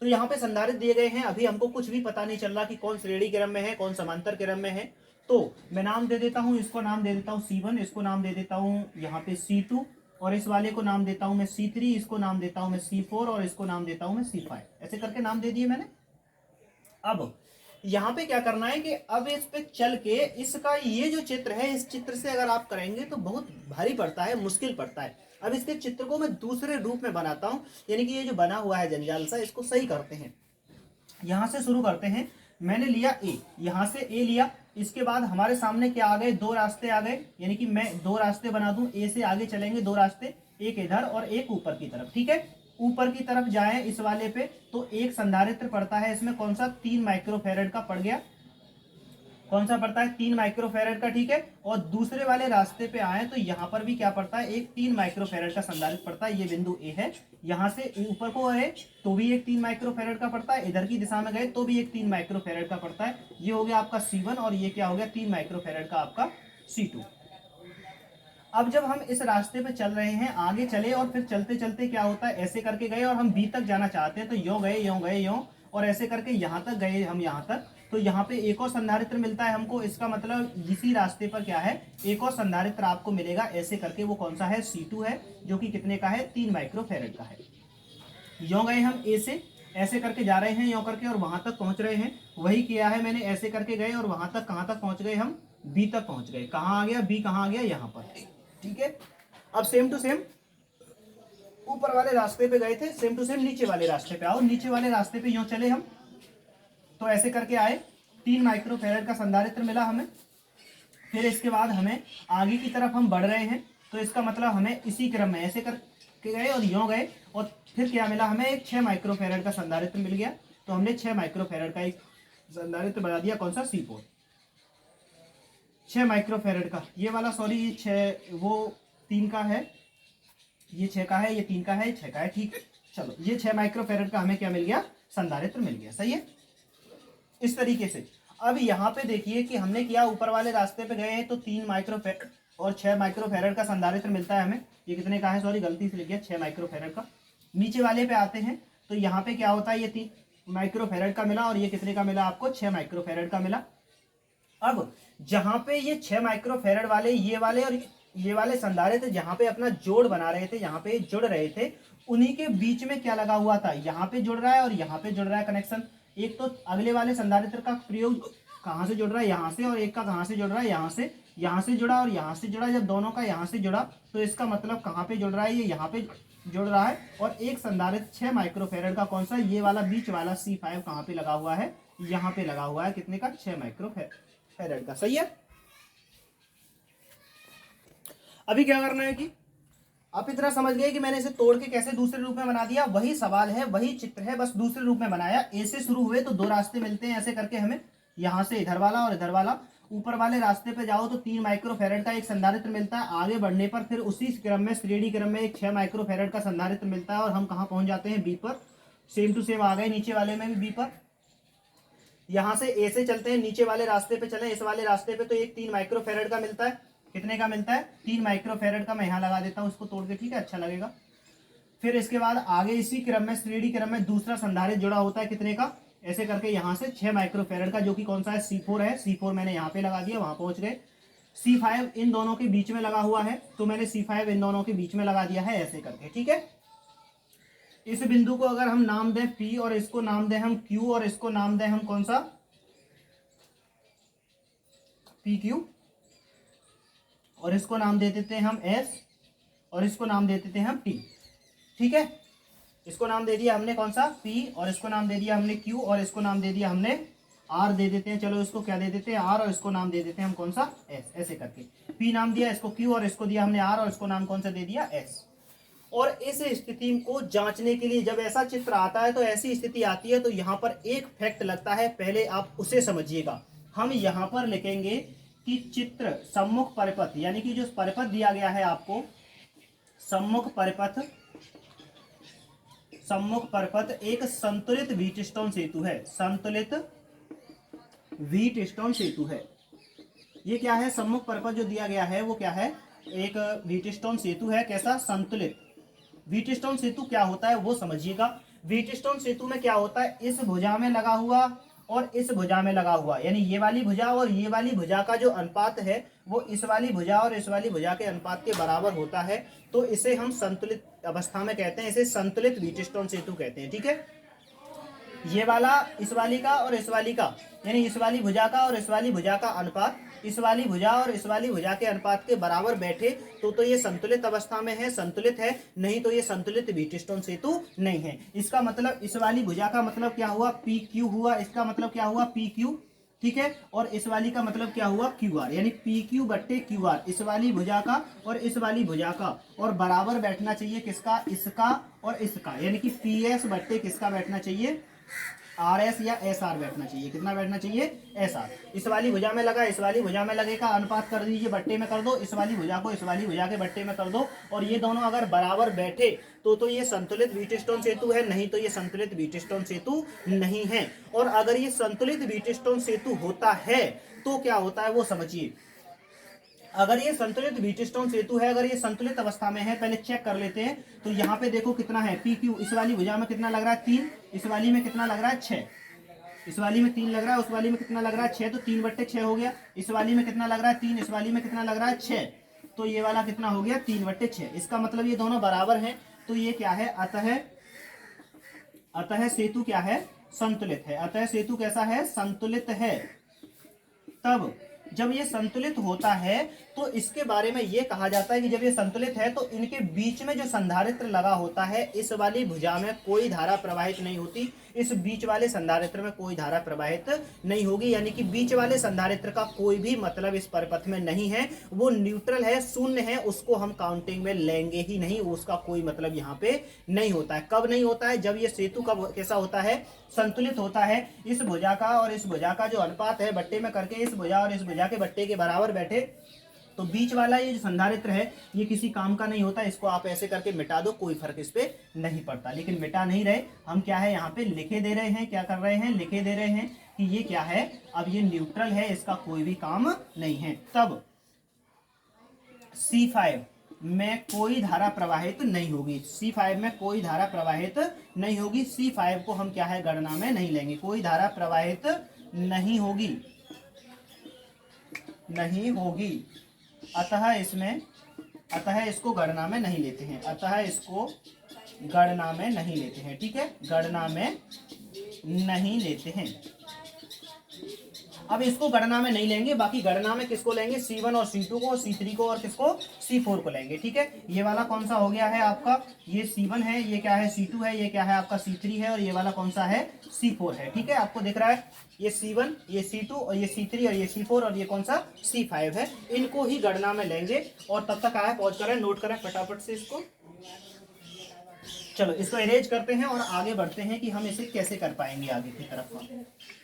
तो यहाँ पे संधारित्र दिए गए हैं, अभी हमको कुछ भी पता नहीं चल रहा कि कौन श्रेणी क्रम में है, कौन समांतर क्रम में है। तो मैं नाम दे देता हूँ, इसको नाम दे देता हूँ C1, इसको नाम दे देता हूँ यहाँ पे C2, और इस वाले को नाम देता हूँ मैं C3, इसको नाम देता हूँ मैं C4, और इसको नाम देता हूँ मैं C5। ऐसे करके नाम दे दिए मैंने। अब यहाँ पे क्या करना है कि अब इस पे चल के इसका ये जो चित्र है, इस चित्र से अगर आप करेंगे तो बहुत भारी पड़ता है, मुश्किल पड़ता है। अब इसके चित्र को मैं दूसरे रूप में बनाता हूं, यानी कि ये जो बना हुआ है जंजाल सा, इसको सही करते हैं। यहां से शुरू करते हैं। मैंने लिया ए, यहां से ए लिया, इसके बाद हमारे सामने क्या आ गए, दो रास्ते आ गए, यानी कि मैं दो रास्ते बना दूं, ए से आगे चलेंगे दो रास्ते, एक इधर और एक ऊपर की तरफ। ठीक है, ऊपर की तरफ जाए इस वाले पे तो एक संधारित्र पड़ता है इसमें, कौन सा, 3 माइक्रोफेरेड का पड़ गया। कौन सा पड़ता है, 3 माइक्रोफेरेड का। ठीक है, और दूसरे वाले रास्ते पे आए तो यहाँ पर भी क्या पड़ता है, एक 3 माइक्रोफेरेड का संधारित्र पड़ता है। ये बिंदु ए है, यहाँ से ऊपर को है तो भी एक 3 माइक्रोफेरेड का पड़ता है, इधर की दिशा में गए तो भी एक 3 माइक्रोफेरेड का पड़ता है। ये हो गया आपका C1, और ये क्या हो गया, 3 माइक्रोफेरेड का आपका C2। अब जब हम इस रास्ते पे चल रहे हैं, आगे चले और फिर चलते चलते क्या होता है, ऐसे करके गए और हम बी तक जाना चाहते हैं, तो यो गए यो गए यो, और ऐसे करके यहाँ तक गए हम, यहाँ तक। तो यहाँ पे एक और संधारित्र मिलता है हमको, इसका मतलब इसी रास्ते पर क्या है, एक और संधारित्र आपको मिलेगा ऐसे करके। वो कौन सा है, C2 है, जो कि कितने का है, 3 माइक्रोफेरेड का है। यो गए हम ए से, ऐसे करके जा रहे हैं यो करके और वहां तक पहुंच रहे हैं। वही किया है मैंने, ऐसे करके गए और वहां तक, कहां तक पहुंच गए हम, बी तक पहुंच गए। कहां आ गया, बी कहां आ गया, यहां पर। ठीक है, अब सेम टू सेम ऊपर वाले रास्ते पे गए थे, सेम टू सेम नीचे वाले रास्ते पे आओ। नीचे वाले रास्ते पे यूं चले हम, तो ऐसे करके आए, 3 माइक्रोफेरेड का संधारित्र मिला हमें। फिर इसके बाद हमें आगे की तरफ हम बढ़ रहे हैं, तो इसका मतलब हमें इसी क्रम में ऐसे करके गए और यूं गए, और फिर क्या मिला हमें, एक 6 माइक्रोफेरेड का संधारित्र मिल गया। तो हमने 6 माइक्रोफेरेड का एक संधारित्र बना दिया, कौन सा, C4। 6 माइक्रोफेरेड का ये वाला, सॉरी ये 6, वो 3 का है, ये 6 का है, ये 3 का है, ये 6 का है। ठीक, चलो ये 6 माइक्रोफेरेड का हमें क्या मिल गया, संधारित्र मिल गया। सही है, इस तरीके से। अब यहाँ पे देखिए कि हमने किया, ऊपर वाले रास्ते पे गए हैं तो 3 माइक्रोफेरेड और 6 माइक्रोफेरेड का संधारित्र मिलता है हमें। ये कितने का है, सॉरी गलती से लिख गया, 6 माइक्रोफेरेड का। नीचे वाले पे आते हैं तो यहाँ पे क्या होता है, ये 3 माइक्रोफेरेड का मिला, और ये कितने का मिला आपको, 6 माइक्रोफेरेड का मिला। अब जहां पे ये 6 माइक्रोफेरेड वाले, ये वाले और ये वाले संधारित्र जहां पे अपना जोड़ बना रहे थे, यहाँ पे जुड़ रहे थे, उन्हीं के बीच में क्या लगा हुआ था, यहाँ पे जुड़ रहा है और यहाँ पे जुड़ रहा है कनेक्शन। एक तो अगले वाले संधारित्र का प्रयोग कहाँ से जुड़ रहा है, यहाँ से, और एक का कहाँ से जुड़ रहा है, यहाँ से जुड़ा और यहाँ से जुड़ा। जब दोनों का यहाँ से जुड़ा तो इसका मतलब कहाँ पे जुड़ रहा है, ये यहाँ पे जुड़ रहा है। और एक संधारित्र 6 माइक्रोफेरेड का, कौन सा, ये वाला बीच वाला C5 कहाँ पे लगा हुआ है, यहाँ पे लगा हुआ है, कितने का, 6 माइक्रोफेरेड का। सही है। अभी क्या करना है कि आप इतना समझ गए कि मैंने इसे तोड़ के कैसे दूसरे रूप में बना दिया। वही सवाल है, वही चित्र है, बस दूसरे रूप में बनाया। ए से शुरू हुए तो 2 रास्ते मिलते हैं ऐसे करके हमें, यहां से इधर वाला और इधर वाला। ऊपर वाले रास्ते पे जाओ तो 3 माइक्रोफेरेड का एक संधारित्र मिलता है। आगे बढ़ने पर फिर उसी क्रम में, श्रेणी क्रम में, एक 6 माइक्रोफेरेड का संधारित्र मिलता है, और हम कहां पहुंच जाते हैं, बी पर। सेम टू सेम आ गए, नीचे वाले में भी बी पर। यहां से ए से चलते हैं, नीचे वाले रास्ते पे चले, इस वाले रास्ते पे तो एक 3 माइक्रोफेरेड का मिलता है। कितने का मिलता है, 3 माइक्रोफेरेड का। मैं यहाँ लगा देता हूँ इसको तोड़ के, ठीक है, अच्छा लगेगा। फिर इसके बाद आगे इसी क्रम में, श्रेणी क्रम में, दूसरा संधारित्र जुड़ा होता है, कितने का, ऐसे करके यहाँ से 6 माइक्रोफेरेड का, जो कि कौन सा है, C4 है। C4 मैंने यहाँ पे लगा दिया, वहां पहुंच गए। C5 इन दोनों के बीच में लगा हुआ है, तो मैंने C5 इन दोनों के बीच में लगा दिया है ऐसे करके। ठीक है, इस बिंदु को अगर हम नाम दें P, और इसको नाम दें हम Q, और इसको नाम दें हम कौन सा, PQ, और इसको नाम दे देते हैं हम S, और इसको नाम दे देते हैं हम T। ठीक है, इसको नाम दे दिया हमने कौन सा, P, और इसको नाम दे दिया हमने Q, और इसको नाम दे दिया हमने R दे देते हैं। चलो इसको क्या दे देते हैं, R, और इसको नाम दे देते हैं हम कौन सा, S। ऐसे करके P नाम दिया, इसको Q, और इसको दिया हमने R, और इसको नाम कौन सा दे दिया, S। और इस स्थिति को जांचने के लिए, जब ऐसा चित्र आता है, तो ऐसी स्थिति आती है, तो यहाँ पर एक फैक्ट लगता है, पहले आप उसे समझिएगा। हम यहाँ पर लिखेंगे कि चित्र सम्मुख परिपथ, यानी कि जो परिपथ दिया गया है आपको, सम्मुख परिपथ, सम्मुख परिपथ एक संतुलित व्हीटस्टोन सेतु है, संतुलित व्हीटस्टोन सेतु है। ये क्या है, सम्मुख पर्पज जो दिया गया है वो क्या है, एक व्हीटस्टोन सेतु है। कैसा, संतुलित। व्हीटस्टोन सेतु क्या होता है वो समझिएगा। व्हीटस्टोन सेतु में क्या होता है, इस भुजा में लगा हुआ और इस भुजा में लगा हुआ, यानी ये वाली भुजा और ये वाली भुजा का जो अनुपात है वो इस वाली भुजा और इस वाली भुजा के अनुपात के बराबर होता है। तो इसे हम संतुलित अवस्था में कहते हैं, इसे संतुलित व्हीटस्टोन सेतु कहते हैं। ठीक है, ये वाला इस वाली का और इस वाली का, यानी इस वाली भुजा का और इस वाली भुजा का अनुपात इस वाली भुजा और इस वाली भुजा के अनुपात के बराबर बैठे तो ये संतुलित अवस्था में है, संतुलित है। नहीं तो ये संतुलित व्हीटस्टोन सेतु नहीं है। इसका मतलब इस वाली भुजा का मतलब क्या हुआ, पी क्यू हुआ। इसका मतलब क्या हुआ, पी क्यू। ठीक है, और इस वाली का मतलब क्या हुआ, क्यू आर, यानी पी क्यू बट्टे क्यू आर, इस वाली भुजा का और इस वाली भुजा का, और बराबर बैठना चाहिए किसका, इसका और इसका, यानी कि पी एस बट्टे किसका बैठना चाहिए, आर एस या एस आर बैठना चाहिए। कितना बैठना चाहिए, एस आर। इस वाली भुजा में लगा, इस वाली भुजा में लगेगा, अनुपात कर दीजिए, बट्टे में कर दो, इस वाली भुजा को इस वाली भुजा के बट्टे में कर दो, और ये दोनों अगर बराबर बैठे तो ये संतुलित व्हीटस्टोन सेतु है। नहीं तो ये संतुलित व्हीटस्टोन सेतु नहीं है। और अगर ये संतुलित व्हीटस्टोन सेतु होता है तो क्या होता है वो समझिए। अगर ये संतुलित व्हीटस्टोन सेतु है, अगर ये संतुलित अवस्था में है, पहले चेक कर लेते हैं। तो यहाँ पे देखो कितना है, पी क्यू, इस वाली भुजा में कितना लग रहा है, 3, इस वाली में कितना लग रहा है, 6, इस वाली में 3 लग रहा है, उस वाली में कितना लग रहा है, 6, तो 3/6 हो गया। इस वाली में कितना लग रहा है, 3, इस वाली में कितना लग रहा है, 6, तो ये वाला कितना हो गया, 3/6। इसका मतलब ये दोनों बराबर हैं। तो ये क्या है, अतः सेतु क्या है, संतुलित है। अतः सेतु कैसा है, संतुलित है। तब जब ये संतुलित होता है तो इसके बारे में ये कहा जाता है कि जब ये संतुलित है तो इनके बीच में जो संधारित्र लगा होता है, इस वाली भुजा में कोई धारा प्रवाहित नहीं होती, इस बीच वाले संधारित्र में कोई धारा प्रवाहित नहीं होगी। यानी कि बीच वाले संधारित्र का कोई भी मतलब इस परिपथ में नहीं है, वो न्यूट्रल है, शून्य है, उसको हम काउंटिंग में लेंगे ही नहीं, उसका कोई मतलब यहाँ पे नहीं होता है। कब नहीं होता है, जब ये सेतु कब कैसा होता है, संतुलित होता है। इस भुजा का और इस भुजा का जो अनुपात है बट्टे में करके इस भुजा और इस भुजा के बट्टे के बराबर बैठे तो बीच वाला ये जो संधारित्र है ये किसी काम का नहीं होता। इसको आप ऐसे करके मिटा दो, कोई फर्क इस पे नहीं पड़ता। लेकिन मिटा नहीं रहे हम, क्या है यहाँ पे लिखे दे रहे हैं, क्या कर रहे हैं, लिखे दे रहे हैं कि ये क्या है, अब ये न्यूट्रल है, इसका कोई भी काम नहीं है। तब C5 में कोई धारा प्रवाहित नहीं होगी, C5 में कोई धारा प्रवाहित नहीं होगी। C5 को हम क्या है, गणना में नहीं लेंगे, कोई धारा प्रवाहित नहीं होगी, नहीं होगी। अतः इसको गणना में नहीं लेते हैं, अतः इसको गणना में नहीं लेते हैं। ठीक है, गणना में नहीं लेते हैं। अब इसको गणना में नहीं लेंगे, बाकी गणना में किसको लेंगे, C1 और C2 को, C3 को और किसको, C4 को लेंगे। ठीक है, ये वाला कौन सा हो गया है आपका, ये C1 है, ये क्या है C2 है, ये क्या है आपका C3 है, और ये वाला कौन सा है C4 है। ठीक है, आपको दिख रहा है ये C1, ये C2 और ये C3 और ये C4 और ये कौन सा C5 है। इनको ही गणना में लेंगे। और तब तक आया पहुंच करें, नोट करें फटाफट से इसको। चलो इसको इरेज करते हैं और आगे बढ़ते हैं कि हम इसे कैसे कर पाएंगे आगे की तरफ।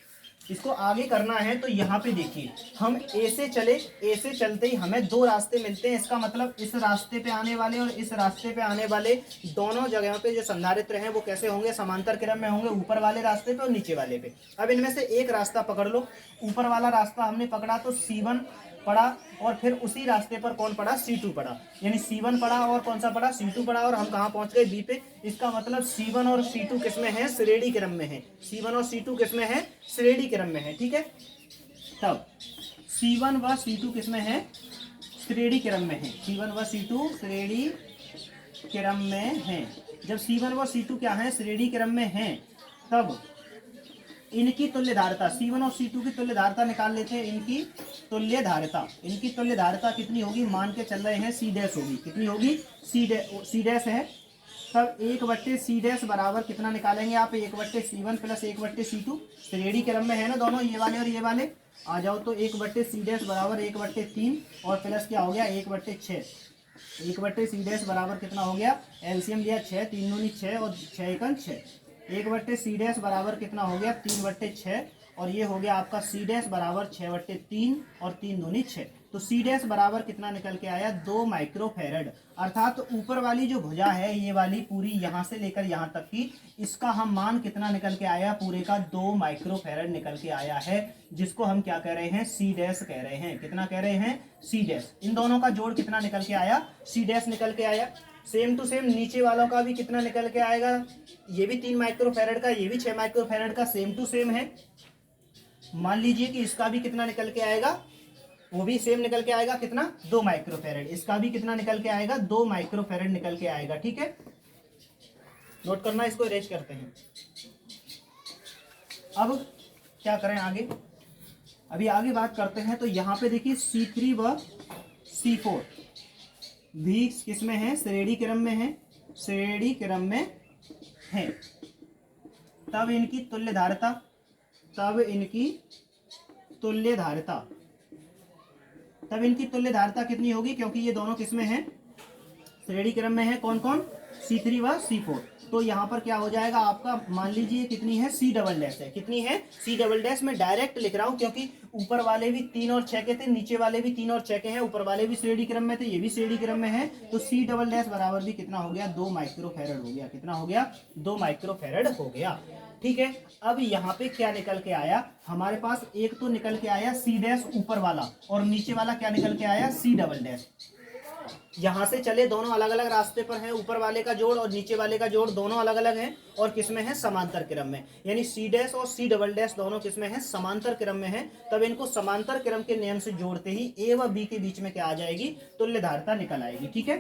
इसको आगे करना है तो यहाँ पे देखिए, हम ए से चले, ए से चलते ही हमें 2 रास्ते मिलते हैं। इसका मतलब इस रास्ते पे आने वाले और इस रास्ते पे आने वाले दोनों जगहों पे जो संधारित्र हैं वो कैसे होंगे, समांतर क्रम में होंगे, ऊपर वाले रास्ते पे और नीचे वाले पे। अब इनमें से एक रास्ता पकड़ लो। ऊपर वाला रास्ता हमने पकड़ा तो C1 पड़ा, और फिर उसी रास्ते पर कौन पड़ा, C2 पड़ा, यानी C1 पड़ा और कौन सा पड़ा, C2 पड़ा, और हम कहाँ पहुंच गए, B पे। इसका मतलब C1 और C2 किसमें है, श्रेणी क्रम में है। C1 और C2 किसमें है, श्रेणी क्रम में है। ठीक है, तब C1 व C2 किसमें है, श्रेणी क्रम में है। C1 व C2 श्रेणी क्रम में है। जब C1 व C2 क्या है, श्रेणी क्रम में है, तब इनकी तुल्य धारिता, C1 और C2 की तुल्य धारिता निकाल लेते हैं। इनकी तुल्य धारिता कितनी होगी, मान के चल रहे हैं C डैश होगी। कितनी होगी, C डैश है। तब 1/C डैश बराबर कितना निकालेंगे आप, 1/C1 प्लस 1/C2, श्रेणी क्रम में है ना दोनों, ये वाले और ये वाले। आ जाओ तो 1/C डैश बराबर 1/3 और प्लस क्या हो गया, 1/6। 1/C डैश बराबर कितना हो गया, एलसीएम लिया 6, 3 दूनी 6 और 6 एकम 6। 1/C डैश बराबर कितना हो गया, 3/6, और ये हो गया आपका C डैश बराबर 6/3 और 3 दूनी 6। तो सी डैश बराबर कितना निकल के आया, 2 माइक्रोफेरेड। अर्थात ऊपर वाली जो भुजा है ये वाली पूरी यहां से लेकर यहां तक की, इसका हम मान कितना निकल के आया, पूरे का 2 माइक्रोफेरेड निकल के आया है, जिसको हम क्या कह रहे हैं, सी डैश कह रहे हैं। कितना कह रहे हैं, सी डैश। इन दोनों का जोड़ कितना निकल के आया, सी डैश निकल के आया। सेम टू सेम नीचे वालों का भी कितना निकल के आएगा, ये भी 3 माइक्रोफेरेड का, ये भी 6 माइक्रोफेरेड का, सेम टू सेम है। मान लीजिए कि इसका भी कितना निकल के आएगा, वो भी सेम निकल के आएगा, कितना, 2 माइक्रोफेरेड। इसका भी कितना निकल के आएगा, 2 माइक्रोफेरेड निकल के आएगा। ठीक है, नोट करना, इसको अरेंज करते हैं। अब क्या करें आगे, अभी आगे बात करते हैं। तो यहां पे देखिए C3 व C4 भी किस में है, श्रेणी क्रम में है, श्रेणी क्रम में है। तब इनकी तुल्य धारिता, तब इनकी तुल्य धारिता, तब इनकी तुल्य धारिता कितनी होगी, क्योंकि ये दोनों किस में है, श्रेणी क्रम में है। कौन कौन, C3 व C4। तो यहाँ पर क्या हो जाएगा आपका, मान लीजिए कितनी है, C डबल डैश है। कितनी है, C डबल डैश। में डायरेक्ट लिख रहा हूं क्योंकि ऊपर वाले भी 3 और 6 के थे, नीचे वाले भी 3 और 6 के हैं, ऊपर वाले भी श्रेणी क्रम में थे, ये भी श्रेणी क्रम में है। तो C डबल डैश बराबर भी कितना हो गया, 2 माइक्रोफेरेड हो गया। कितना हो गया, 2 माइक्रोफेरेड हो गया। ठीक है, अब यहाँ पे क्या निकल के आया हमारे पास, एक तो निकल के आया C डैश ऊपर वाला, और नीचे वाला क्या निकल के आया, C डबल डैश। यहां से चले दोनों अलग अलग रास्ते पर हैं, ऊपर वाले का जोड़ और नीचे वाले का जोड़ दोनों अलग अलग हैं, और किसमें है, समांतर क्रम में। यानी C डैश और C डबल डैश दोनों किसमें है, समांतर क्रम में है। तब इनको समांतर क्रम के नियम से जोड़ते ही A व B के बीच में क्या आ जाएगी, तुल्य धारिता निकल आएगी। ठीक है,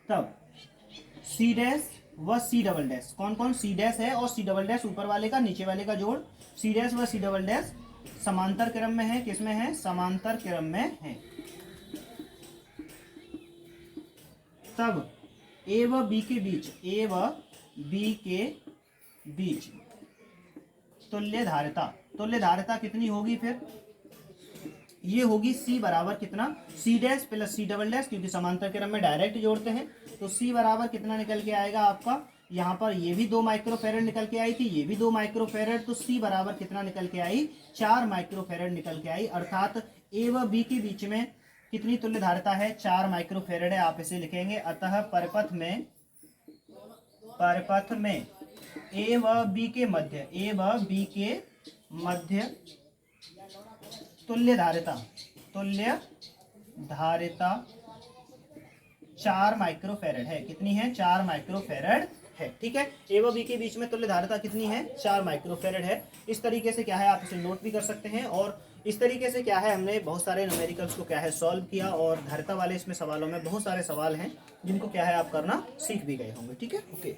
तब C डैश व C डबल डैश, कौन कौन, C डैश है और C डबल डैश, ऊपर वाले का नीचे वाले का जोड़, C डैश व C डबल डैश समांतर क्रम में है। किसमें है, समांतर क्रम में है। तब A व B के बीच, A व B के बीच तुल्य धारिता, तुल्य धारिता कितनी होगी, फिर ये होगी C बराबर कितना, C dash plus C double dash, क्योंकि समांतर क्रम में डायरेक्ट जोड़ते हैं। तो C बराबर कितना निकल के आएगा आपका, यहाँ पर ये भी 2 माइक्रोफेरेड निकल के आई थी, ये भी 2 माइक्रोफेरेड। तो C बराबर कितना निकल के आई, 4 माइक्रोफेरेड निकल के आई। अर्थात A व B के बीच में कितनी तुल्य धारिता है, 4 माइक्रोफेरेड है। आप इसे लिखेंगे, अतः परपथ में A व B के मध्य, A व B के मध्य तुल्य धारिता, तुल्य धारिता 4 माइक्रोफेरेड है। कितनी है, 4 माइक्रोफेरेड है। ठीक है, A व B के बीच में तुल्य धारिता कितनी है, 4 माइक्रोफेरेड है। इस तरीके से क्या है, आप इसे नोट भी कर सकते हैं। और इस तरीके से क्या है, हमने बहुत सारे न्यूमेरिकल्स को क्या है सॉल्व किया, और धारिता वाले इसमें सवालों में बहुत सारे सवाल हैं जिनको क्या है आप करना सीख भी गए होंगे। ठीक है, ओके।